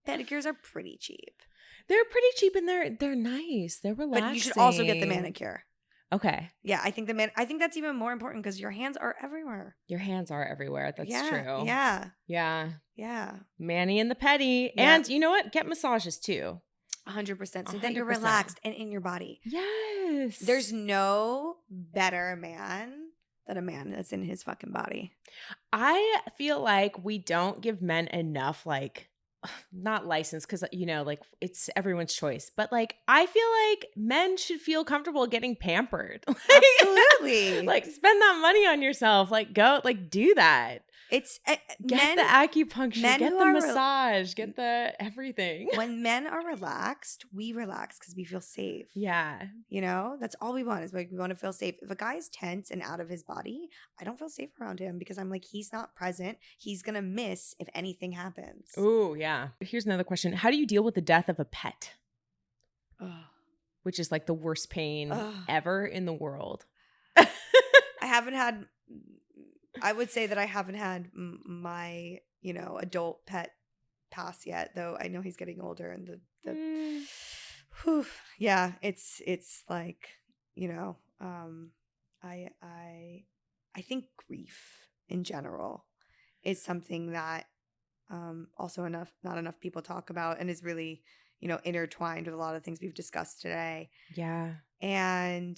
Pedicures are pretty cheap. They're pretty cheap and they're nice. They're relaxing. But you should also get the manicure. Okay. Yeah, I think I think that's even more important because your hands are everywhere. Your hands are everywhere. That's true. Yeah. Yeah. Yeah. Mani and the pedi. Yeah. And you know what? Get massages too. 100%. So that you're 100%. relaxed and in your body. Yes. There's no better man than a man that's in his fucking body. I feel like we don't give men enough, like, not license, because, you know, like, it's everyone's choice. But, like, I feel like men should feel comfortable getting pampered. Absolutely. Like, spend that money on yourself. Like, go, like, do that. It's Get the acupuncture, get the massage, get the everything. When men are relaxed, we relax because we feel safe. Yeah. You know, that's all we want is like we want to feel safe. If a guy is tense and out of his body, I don't feel safe around him because I'm like, he's not present. He's going to miss if anything happens. Ooh, yeah. Here's another question. How do you deal with the death of a pet? Ugh. Which is like the worst pain ever in the world. I would say that I haven't had my, you know, adult pet pass yet, though I know he's getting older and whew, yeah, it's like, you know, I think grief in general is something that also not enough people talk about and is really, you know, intertwined with a lot of things we've discussed today. Yeah. And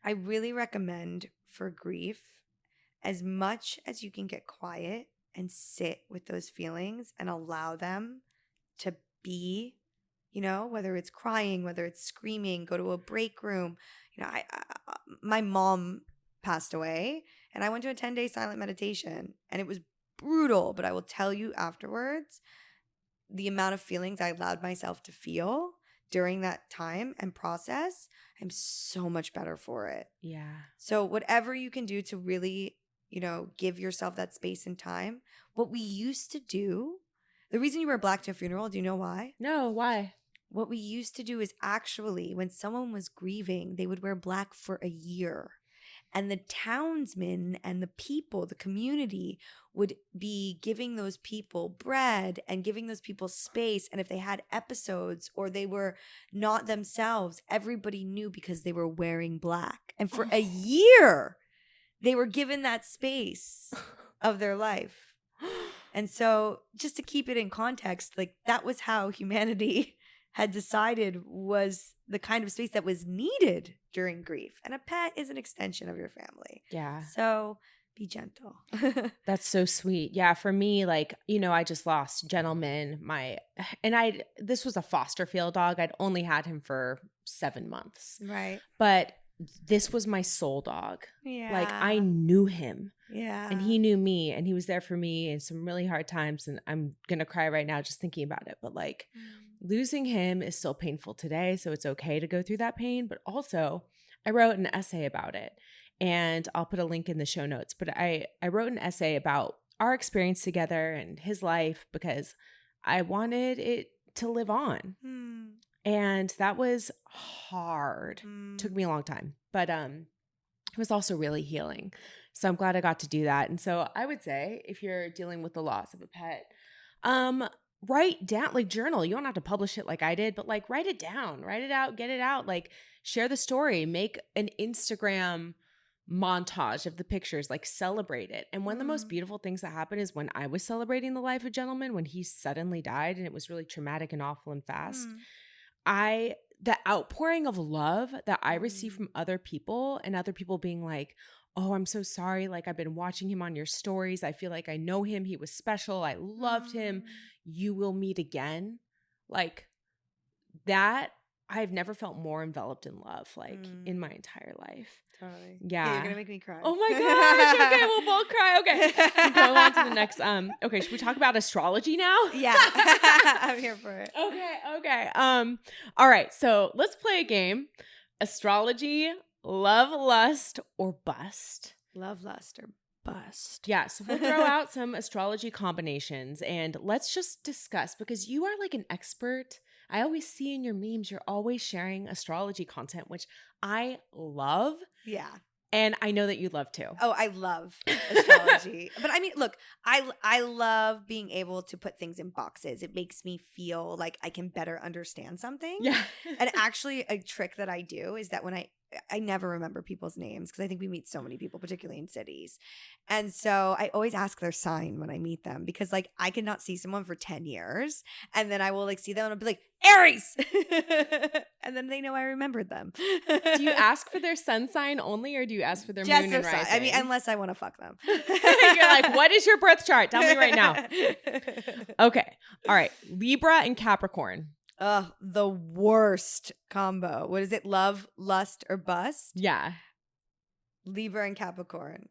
I really recommend for grief, as much as you can get quiet and sit with those feelings and allow them to be, you know, whether it's crying, whether it's screaming, go to a break room. You know, my mom passed away and I went to a 10-day silent meditation and it was brutal, but I will tell you afterwards, the amount of feelings I allowed myself to feel during that time and process, I'm so much better for it. Yeah. So whatever you can do to really, you know, give yourself that space and time. What we used to do, the reason you wear black to a funeral, do you know why? No, why? What we used to do is actually when someone was grieving, they would wear black for a year. And the townsmen and the people, the community would be giving those people bread and giving those people space. And if they had episodes or they were not themselves, everybody knew because they were wearing black. And for a year, they were given that space of their life. And so just to keep it in context, like that was how humanity had decided was the kind of space that was needed during grief. And a pet is an extension of your family. Yeah. So be gentle. That's so sweet. Yeah. For me, like, you know, I just lost Gentleman. This was a foster field dog. I'd only had him for 7 months. Right. But this was my soul dog. Yeah. Like I knew him. Yeah. And he knew me and he was there for me in some really hard times. And I'm going to cry right now just thinking about it. But like losing him is still painful today. So it's okay to go through that pain. But also I wrote an essay about it and I'll put a link in the show notes. But I wrote an essay about our experience together and his life because I wanted it to live on. And that was hard. Took me a long time. But it was also really healing. So I'm glad I got to do that. And so I would say if you're dealing with the loss of a pet, write down, like journal. You don't have to publish it like I did, but like write it down, write it out, get it out, like share the story, make an Instagram montage of the pictures, like celebrate it. And one of the most beautiful things that happened is when I was celebrating the life of Gentleman, when he suddenly died and it was really traumatic and awful and fast, the outpouring of love that I received from other people and other people being like, oh, I'm so sorry. Like I've been watching him on your stories. I feel like I know him. He was special. I loved him. You will meet again. Like that I've never felt more enveloped in love, like in my entire life. Totally. Yeah. You're gonna make me cry. Oh my gosh. Okay, we'll both cry. Okay. Going on to the next. Okay, should we talk about astrology now? Yeah. I'm here for it. Okay. All right, so let's play a game. Astrology, love, lust, or bust. Love, lust, or bust. Yeah, so we'll throw out some astrology combinations and let's just discuss, because you are like an expert. I always see in your memes, you're always sharing astrology content, which I love. Yeah. And I know that you love too. Oh, I love astrology. But I mean, look, I love being able to put things in boxes. It makes me feel like I can better understand something. Yeah. And actually, a trick that I do is that when I never remember people's names because I think we meet so many people, particularly in cities. And so I always ask their sign when I meet them because like I cannot see someone for 10 years and then I will like see them and I'll be like, Aries! And then they know I remembered them. Do you ask for their sun sign only or do you ask for their Just moon their and sign. rising? I mean, unless I want to fuck them. You're like, what is your birth chart? Tell me right now. Okay. All right. Libra and Capricorn. Ugh, the worst combo. What is it? Love, lust, or bust? Yeah. Libra and Capricorn.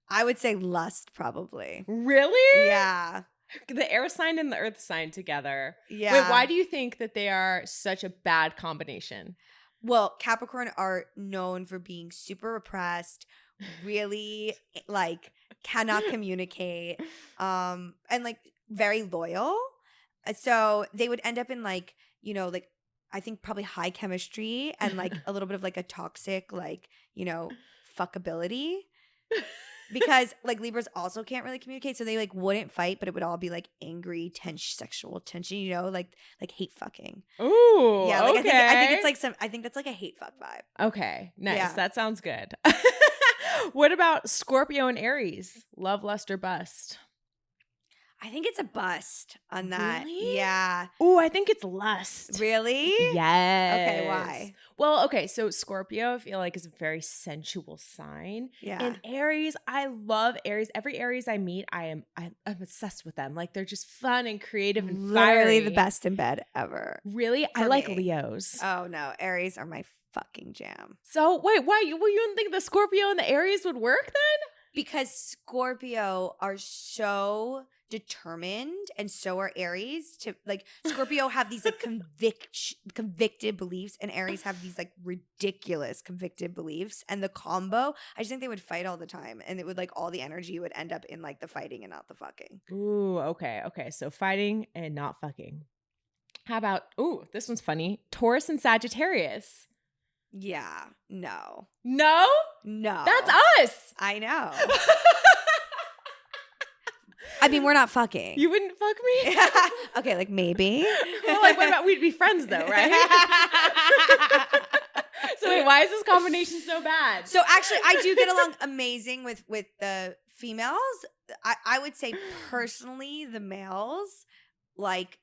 I would say lust, probably. Really? Yeah. The air sign and the earth sign together. Yeah. Wait, why do you think that they are such a bad combination? Well, Capricorn are known for being super repressed, really like cannot communicate, and like very loyal. So they would end up in like, you know, like I think probably high chemistry and like a little bit of like a toxic, like, you know, fuckability. Because like Libras also can't really communicate, so they like wouldn't fight, but it would all be like angry, tense, sexual tension, you know, like hate fucking. Ooh, Yeah, like okay. I think it's like I think that's like a hate fuck vibe. Okay, nice. Yeah. That sounds good. What about Scorpio and Aries? Love, lust, or bust? I think it's a bust on that. Really? Yeah. Ooh, I think it's lust. Really? Yes. Okay, why? Well, okay, so Scorpio I feel like is a very sensual sign. Yeah. And Aries, I love Aries. Every Aries I meet, I'm obsessed with them. Like they're just fun and creative and Literally fiery. the best in bed ever. Really? I For like me. Leos. Oh no, Aries are my fucking jam. So wait, why? Well, you don't think the Scorpio and the Aries would work then? Because Scorpio are so determined and so are Aries to like Scorpio have these like convicted beliefs and Aries have these like ridiculous convicted beliefs, and the combo, I just think they would fight all the time and it would like all the energy would end up in like the fighting and not the fucking. Ooh, okay. So fighting and not fucking. How about, ooh, this one's funny. Taurus and Sagittarius. Yeah. No. No? That's us. I know. I mean, we're not fucking. You wouldn't fuck me? Okay, like maybe. Well, like what about we'd be friends though, right? So wait, why is this combination so bad? So actually, I do get along amazing with the females. I would say personally the males, like,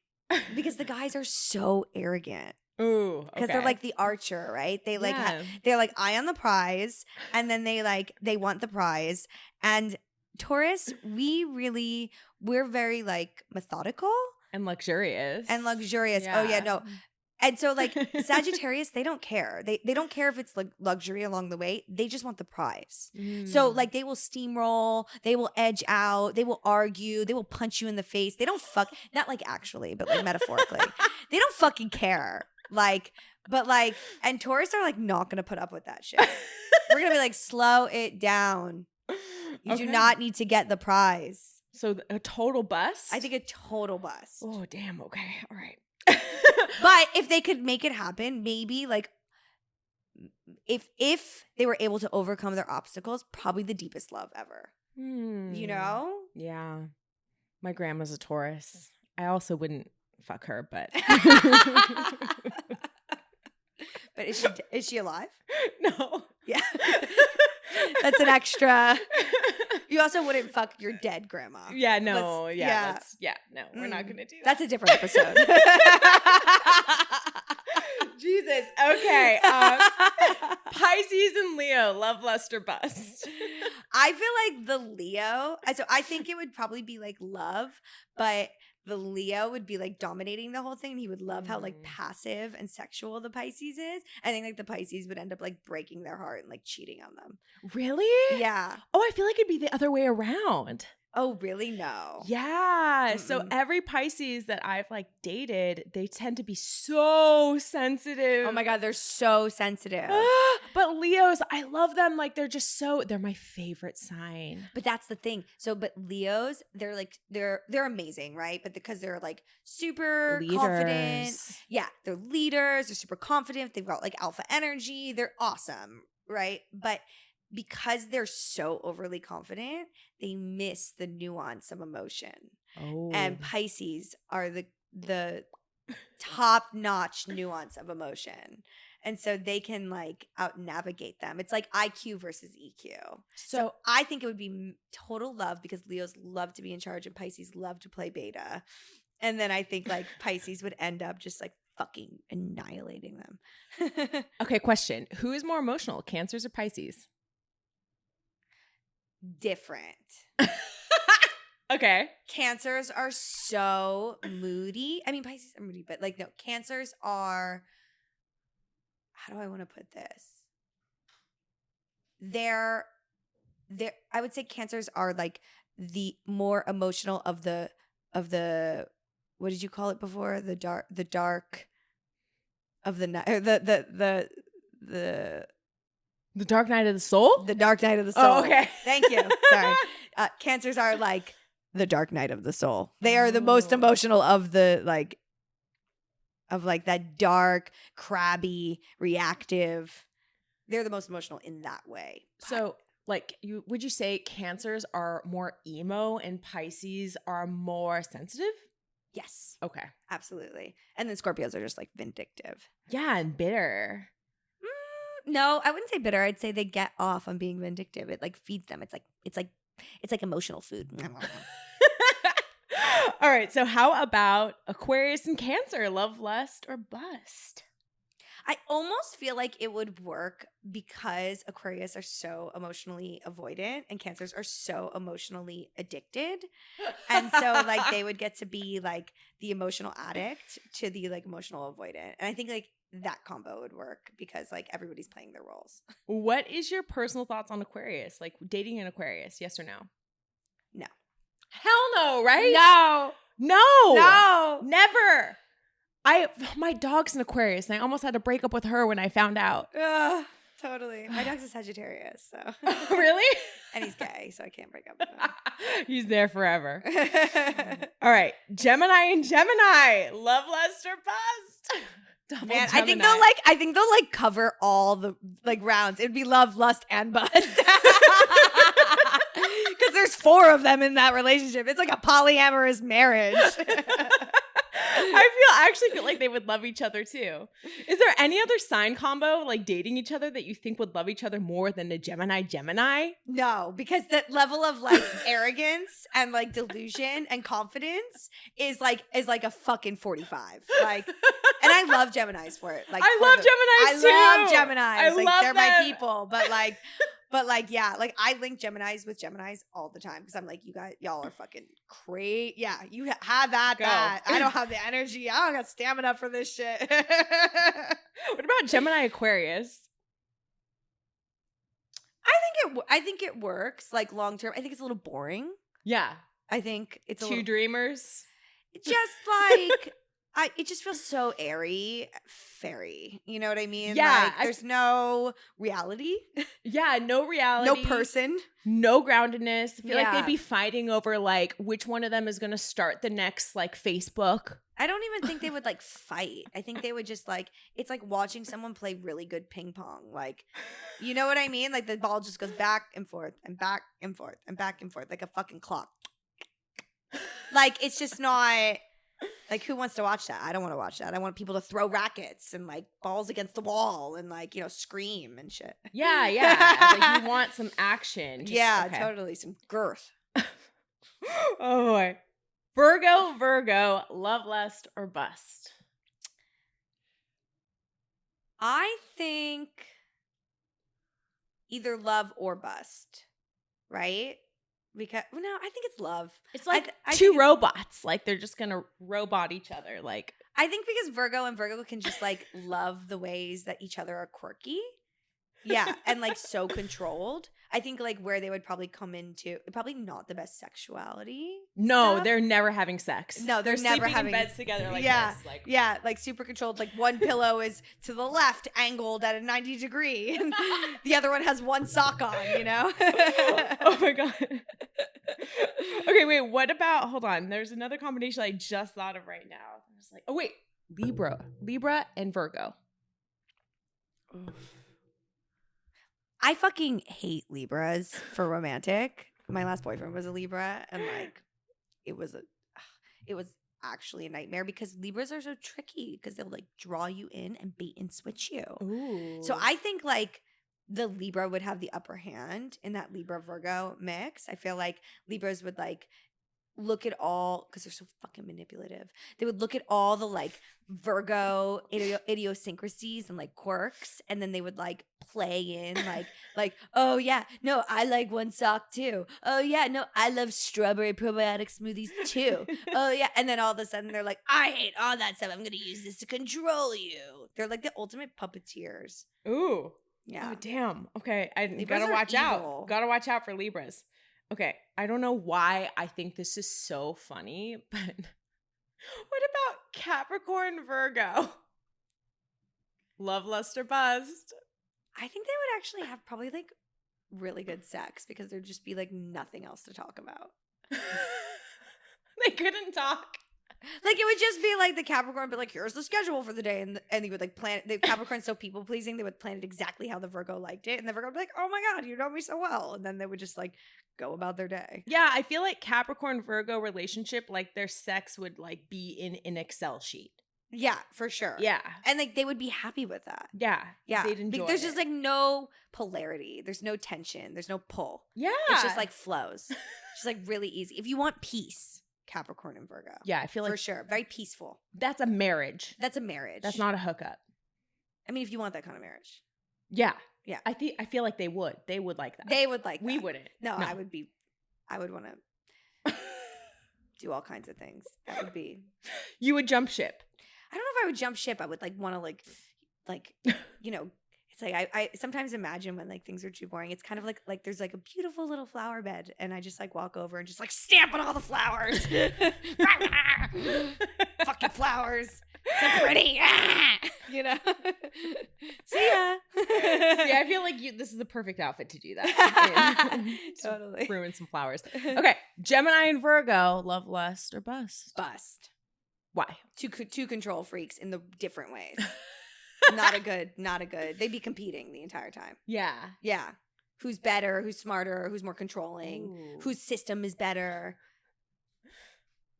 because the guys are so arrogant. Ooh, Because they're like the archer, right? They like Yeah. they're like eye on the prize, and then they want the prize. And Taurus, we're very like methodical and luxurious. Oh yeah, no. And so like Sagittarius, they don't care. They don't care if it's like luxury along the way. They just want the prize. So like they will steamroll, they will edge out, they will argue, they will punch you in the face. They don't not like actually, but like metaphorically. They don't fucking care. Like, but like, and Taurus are like not gonna put up with that shit. We're gonna be like, slow it down. You do not need to get the prize. So a total bust? I think a total bust. Oh, damn. Okay. All right. But if they could make it happen, maybe like if they were able to overcome their obstacles, probably the deepest love ever. You know? Yeah. My grandma's a Taurus. I also wouldn't fuck her, but But is she alive? No. Yeah. That's an extra. You also wouldn't fuck your dead grandma. Yeah, no. No, we're not going to do that. That's a different episode. Jesus. Okay. Pisces and Leo, love, lust, or bust. I feel like the Leo, so I think it would probably be like love, but the Leo would be like dominating the whole thing. He would love how like passive and sexual the Pisces is. I think like the Pisces would end up like breaking their heart and like cheating on them. Really? Yeah. Oh, I feel like it'd be the other way around. Oh, really? No. Yeah. So every Pisces that I've like dated, they tend to be so sensitive. Oh my God, they're so sensitive. But Leos, I love them. Like they're my favorite sign. But that's the thing. So, but Leos, they're like, they're amazing, right? But because they're like super confident. Yeah. They're leaders. They're super confident. They've got like alpha energy. They're awesome, right? But because they're so overly confident, they miss the nuance of emotion. Oh. And Pisces are the top-notch nuance of emotion. And so they can like out navigate them. It's like IQ versus EQ. So I think it would be total love because Leos love to be in charge and Pisces love to play beta. And then I think like Pisces would end up just like fucking annihilating them. Okay, question. Who is more emotional, Cancers or Pisces? Different. Okay. Cancers are so moody. I mean, Pisces are moody, but like no, Cancers are, how do I want to put this? They're I would say Cancers are like the more emotional of the what did you call it before? The dark of the night, The dark night of the soul? The dark night of the soul. Oh, okay. Thank you. Sorry. Cancers are like the dark night of the soul. They are the most emotional of the like that dark, crabby, reactive. They're the most emotional in that way. So like would you say Cancers are more emo and Pisces are more sensitive? Yes. Okay. Absolutely. And then Scorpios are just like vindictive. Yeah, and bitter. No, I wouldn't say bitter. I'd say they get off on being vindictive. It like feeds them. It's like emotional food. All right. So how about Aquarius and Cancer? Love, lust, or bust? I almost feel like it would work because Aquarius are so emotionally avoidant and Cancers are so emotionally addicted. And so like they would get to be like the emotional addict to the like emotional avoidant. And I think like that combo would work because like everybody's playing their roles. What is your personal thoughts on Aquarius? Like dating an Aquarius, yes or no? No. Hell no, right? No. No. No. Never. My dog's an Aquarius and I almost had to break up with her when I found out. Totally. My dog's a Sagittarius, so. Really? And he's gay, so I can't break up with him. He's there forever. All right. Gemini and Gemini. Love, lust, or bust? Man, I think they'll like cover all the like rounds. It'd be love, lust, and bust. Because there's 4 of them in that relationship. It's like a polyamorous marriage. I actually feel like they would love each other too. Is there any other sign combo like dating each other that you think would love each other more than a Gemini? No, because the level of like arrogance and like delusion and confidence is like a fucking 45. Like, and I love Geminis for it. Like, I love Geminis too. I love Geminis. I like love they're them. my people. But like, yeah, like I link Geminis with Geminis all the time because I'm like, y'all are fucking crazy. Yeah, you have that. I don't have the energy. I don't got stamina for this shit. What about Gemini Aquarius? I think it works like long term. I think it's a little boring. Yeah, I think it's two dreamers. Just like. It just feels so airy, fairy. You know what I mean? Yeah. Like, there's no reality. Yeah, no reality. No person. No groundedness. I feel like they'd be fighting over like which one of them is going to start the next like Facebook. I don't even think they would like fight. I think they would just like, it's like watching someone play really good ping pong. Like, you know what I mean? Like the ball just goes back and forth and back and forth and back and forth like a fucking clock. Like, it's just not... Like, who wants to watch that? I don't want to watch that. I want people to throw rackets and, like, balls against the wall and, like, you know, scream and shit. Yeah. Like, you want some action. Totally. Some girth. Oh, boy. Virgo, love, lust, or bust? I think either love or bust, right? Because no, I think it's love. It's like I two think it's- robots. Like they're just gonna robot each other. Like I think because Virgo and Virgo can just like love the ways that each other are quirky. Yeah, and like so controlled. I think like where they would probably come into probably not the best sexuality. no, stuff. they're never having sex. No, they're never sleeping having in beds together like yeah, this. Like yeah, like super controlled. Like one pillow is to the left, angled at a 90 degree, and the other one has one sock on. You know. Oh my god. Okay, wait. What about? Hold on. There's another combination I just thought of right now. I was like, oh wait, Libra, and Virgo. I fucking hate Libras for romantic. My last boyfriend was a Libra, and like, it was actually a nightmare because Libras are so tricky because they'll like draw you in and bait and switch you. Ooh. So I think like the Libra would have the upper hand in that Libra Virgo mix. I feel like Libras would like look at all because they're so fucking manipulative. They would look at all the like Virgo idiosyncrasies and like quirks, and then they would like play in like oh yeah, no, I like one sock too. Oh yeah, no, I love strawberry probiotic smoothies too. Oh yeah, and then all of a sudden they're like, I hate all that stuff. I'm gonna use this to control you. They're like the ultimate puppeteers. Ooh. Yeah. Oh damn. Okay, I Libras gotta are watch evil. out. Gotta watch out for Libras. Okay, I don't know why I think this is so funny, but what about Capricorn Virgo? Love, lust, or bust? I think they would actually have probably like really good sex because there'd just be like nothing else to talk about. They couldn't talk. Like it would just be like the Capricorn, but like here's the schedule for the day, and they would like plan. The Capricorn's so people pleasing, they would plan it exactly how the Virgo liked it, and the Virgo would be like, "Oh my god, you know me so well," and then they would just like go about their day. Yeah, I feel like Capricorn Virgo relationship, like their sex would like be in an Excel sheet. Yeah, for sure. Yeah, and like they would be happy with that. yeah, Yeah, they'd enjoy. There's it. just like no polarity. There's no tension. There's no pull. Yeah, It's just like flows. It's just like really easy. If you want peace, Capricorn and Virgo. yeah, I feel like for sure, very peaceful. that's a marriage. That's a marriage. That's not a hookup. I mean, if you want that kind of marriage, Yeah, yeah. I feel like they would like that. they would like. We that. wouldn't. No, I would want to do all kinds of things. That would be. You would jump ship. I don't know if I would jump ship. I would like want to like, you know. It's like I sometimes imagine when like things are too boring. It's kind of like there's like a beautiful little flower bed, and I just like walk over and just like stamp on all the flowers. Fucking flowers, so pretty. You know. See ya. See, I feel like this is the perfect outfit to do that. Totally. Ruin some flowers. Okay, Gemini and Virgo, love, lust, or bust? Bust. Why? Two control freaks in the different ways. Not a good. They'd be competing the entire time. Yeah. Yeah. Who's better? Who's smarter? Who's more controlling? Ooh. Whose system is better?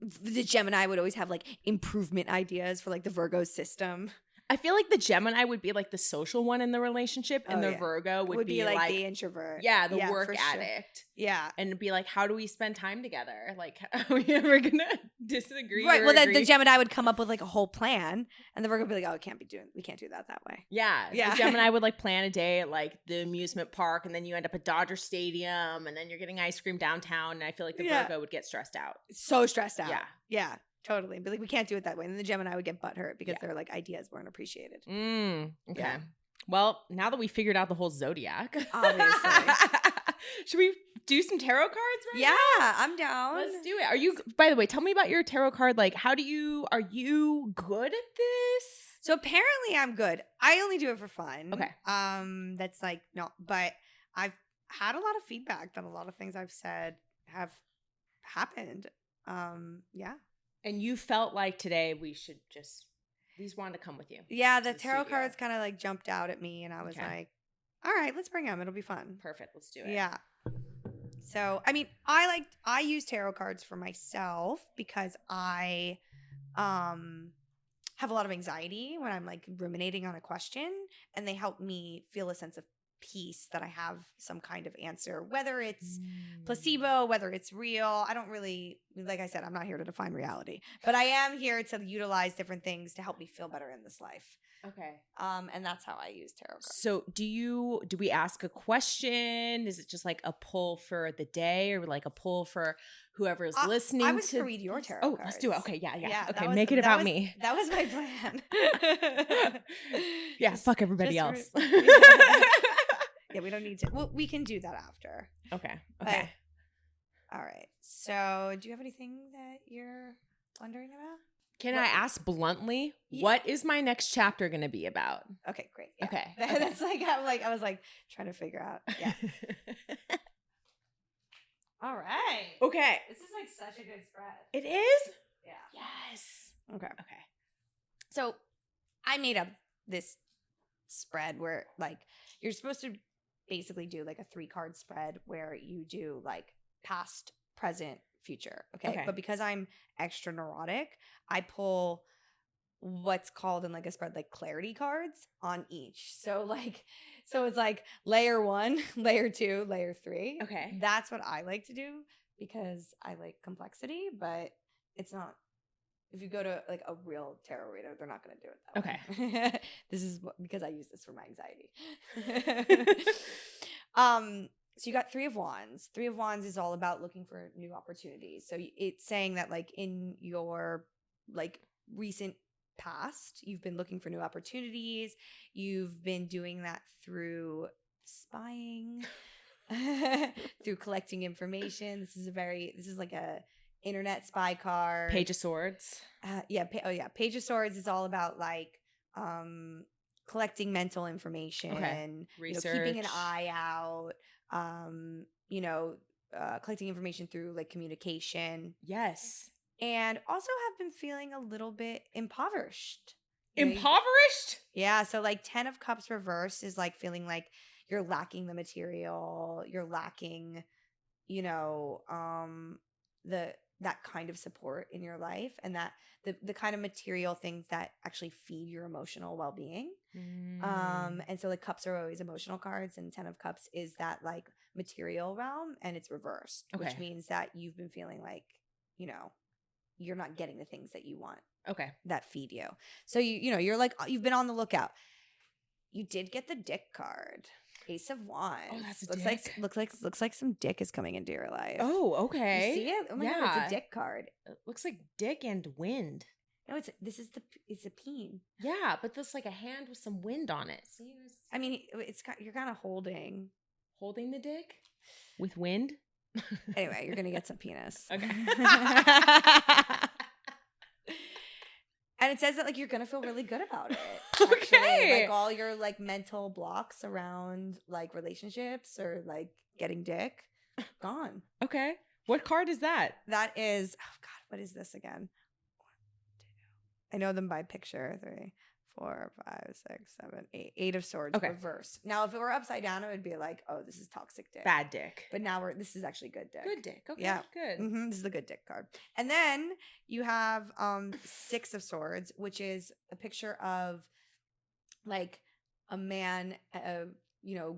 The Gemini would always have like improvement ideas for like the Virgo system. I feel like the Gemini would be like the social one in the relationship, and Oh, the yeah. Virgo would be like the introvert. yeah, the work for sure. addict. Yeah. And it'd be like, how do we spend time together? Like, are we ever gonna disagree? Right. or Well, then agree? the Gemini would come up with like a whole plan, and the Virgo would be like, "Oh, we can't do that way." Yeah. Yeah. The Gemini would like plan a day at like the amusement park, and then you end up at Dodger Stadium, and then you're getting ice cream downtown. And I feel like the Yeah. Virgo would get stressed out. So stressed out. Yeah. Yeah. Totally. But like, we can't do it that way. And then the Gemini would get butthurt because Yeah. their like ideas weren't appreciated. Okay. Yeah. Well, now that we figured out the whole zodiac, Obviously. should we do some tarot cards right Yeah, now? I'm down. Let's do it. Are you, by the way, tell me about your tarot card. Like, are you good at this? So apparently I'm good. I only do it for fun. Okay. That's like but I've had a lot of feedback that a lot of things I've said have happened. Yeah. And you felt like today these wanted to come with you. Yeah, to the the tarot studio. cards kind of like jumped out at me, and I was Okay. like, all right, let's bring them. It'll be fun. Perfect. Let's do it. Yeah. So, I mean, I use tarot cards for myself because I have a lot of anxiety when I'm like ruminating on a question, and they help me feel a sense of peace that I have some kind of answer, whether it's placebo, whether it's real. I don't really, like I said, I'm not here to define reality, but I am here to utilize different things to help me feel better in this life. Okay. And that's how I use tarot cards. So do we ask a question? Is it just like a pull for the day or like a pull for whoever's listening? I was to read your tarot cards. Let's do it. Okay. Yeah. Okay. Make it about me. That was my plan. Yeah. Fuck everybody else. Yeah, we don't need to. Well, we can do that after. Okay. But, all right. So do you have anything that you're wondering about? Can I ask bluntly, what is my next chapter going to be about? Okay, great. Yeah. Okay. That's I was trying to figure out. Yeah. All right. Okay. This is such a good spread. It is? Yeah. Yes. Okay. Okay. So I made up this spread where you're supposed to basically do a 3-card spread where you do past, present, future. Okay. But because I'm extra neurotic, I pull what's called in a spread clarity cards on each. So it's layer 1, layer 2, layer 3. Okay. That's what I like to do because I like complexity, but it's not. If you go to a real tarot reader, they're not going to do it that way. This is because I use this for my anxiety. So you got 3 of Wands. 3 of Wands is all about looking for new opportunities. So it's saying that in your recent past, you've been looking for new opportunities. You've been doing that through spying, through collecting information. This is a internet spy card. Page of Swords. Page of Swords is all about collecting mental information, research, keeping an eye out, collecting information through communication. Yes. And also have been feeling a little bit impoverished. Impoverished? Yeah. So 10 of Cups reverse is feeling you're lacking the material, you're lacking, that kind of support in your life, and that the kind of material things that actually feed your emotional well-being. And so Cups are always emotional cards, and 10 of Cups is that material realm, and it's reversed, which means that you've been feeling you're not getting the things that you want. Okay. That feed you. So you're you've been on the lookout. You did get the Dick card. Ace of Wands. Oh, that's a dick. Looks like some dick is coming into your life. Oh, okay. You see it? Oh my god, it's a dick card. It looks like dick and wind. No, it's a peen. Yeah, but this a hand with some wind on it. See, I mean, you're kind of holding the dick with wind. Anyway, you're gonna get some penis. Okay. And it says that you're gonna feel really good about it. Okay. Actually. All your mental blocks around relationships or getting dick, gone. Okay. What card is that? That is, oh god, what is this again? 1, 2. I know them by picture. 3, 4, 5, 6, 7, 8. 8 of Swords, reverse. Now, if it were upside down, it would be oh, this is toxic dick. Bad dick. But now this is actually good dick. Good dick. Okay. Yeah. Good. Mm-hmm. This is the good dick card. And then you have 6 of Swords, which is a picture of a man,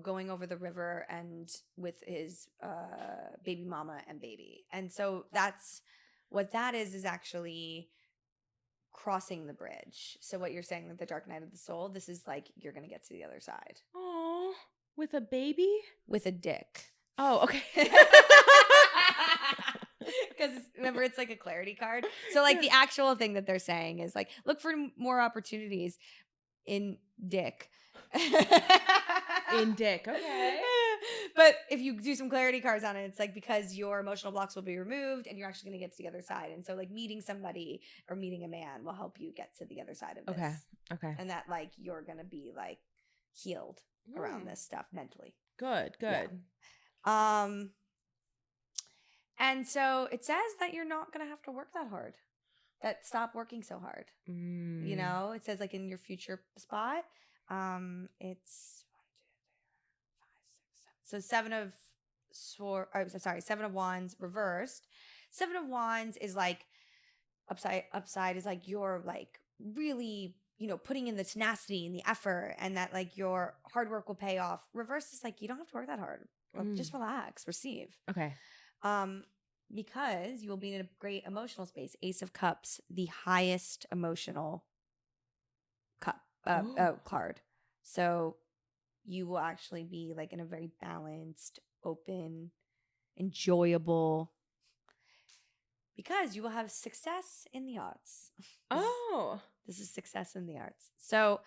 going over the river and with his baby mama and baby. And so that's what that is actually crossing the bridge. So what you're saying, that the dark night of the soul, this is you're going to get to the other side. Oh, with a baby? With a dick. Oh, okay. Because remember, it's a clarity card. So the actual thing that they're saying is look for more opportunities in dick. In dick. Okay. But if you do some clarity cards on it, it's because your emotional blocks will be removed and you're actually going to get to the other side. And so meeting somebody or meeting a man will help you get to the other side of this. Okay. And that you're going to be healed around this stuff mentally. Good. Yeah. And so it says that you're not going to have to work that hard. That stop working so hard. It says in your future spot, it's 1, 2, 3, 4, 5, 6, 7. So 7 of 7 of Wands reversed. 7 of Wands is upside is you're really putting in the tenacity and the effort and that like your hard work will pay off. Reverse is like, you don't have to work that hard. Just relax, receive. Okay. Because you will be in a great emotional space. Ace of Cups, the highest emotional card. So you will actually be like in a very balanced, open, enjoyable, because you will have success in the arts. This is success in the arts. So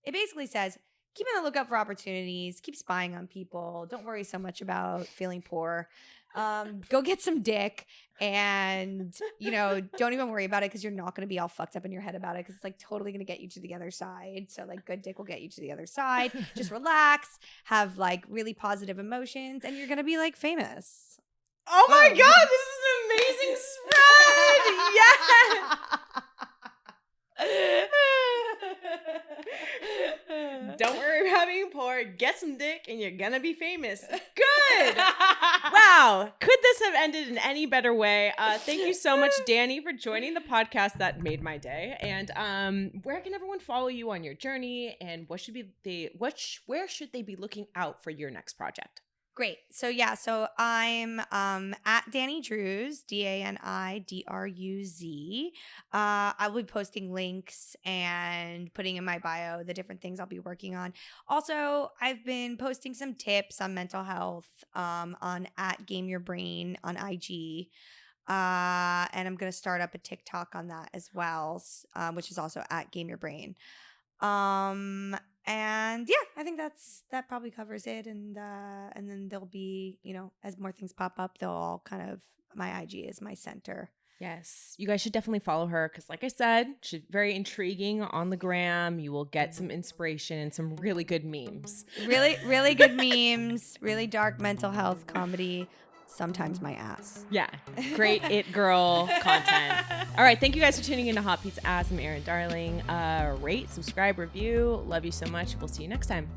it basically says, keep on the lookout for opportunities, keep spying on people. Don't worry so much about feeling poor. Go get some dick and, don't even worry about it because you're not going to be all fucked up in your head about it because it's like totally going to get you to the other side. So like good dick will get you to the other side. Just relax, have like really positive emotions, and you're going to be like famous. Oh my God, this is an amazing spread. Yes. Don't worry about being poor. Get some dick and you're gonna be famous. Good. Wow. Could this have ended in any better way? Thank you so much, Dani, for joining the podcast. That made my day. And where can everyone follow you on your journey? And where should they be looking out for your next project? Great. So I'm at Dani Druz, DaniDruz. I will be posting links and putting in my bio the different things I'll be working on. Also, I've been posting some tips on mental health on at Game Your Brain on IG. And I'm going to start up a TikTok on that as well, which is also at Game Your Brain. And yeah, I think that probably covers it. And then there'll be, as more things pop up, they'll all kind of, my IG is my center. Yes. You guys should definitely follow her because like I said, she's very intriguing on the gram. You will get some inspiration and some really good memes. Really, really good memes, really dark mental health comedy. Sometimes my ass. Yeah. Great it girl content. All right. Thank you guys for tuning in to Hot Pizza Ass. I'm Erin Darling. Rate, subscribe, review. Love you so much. We'll see you next time.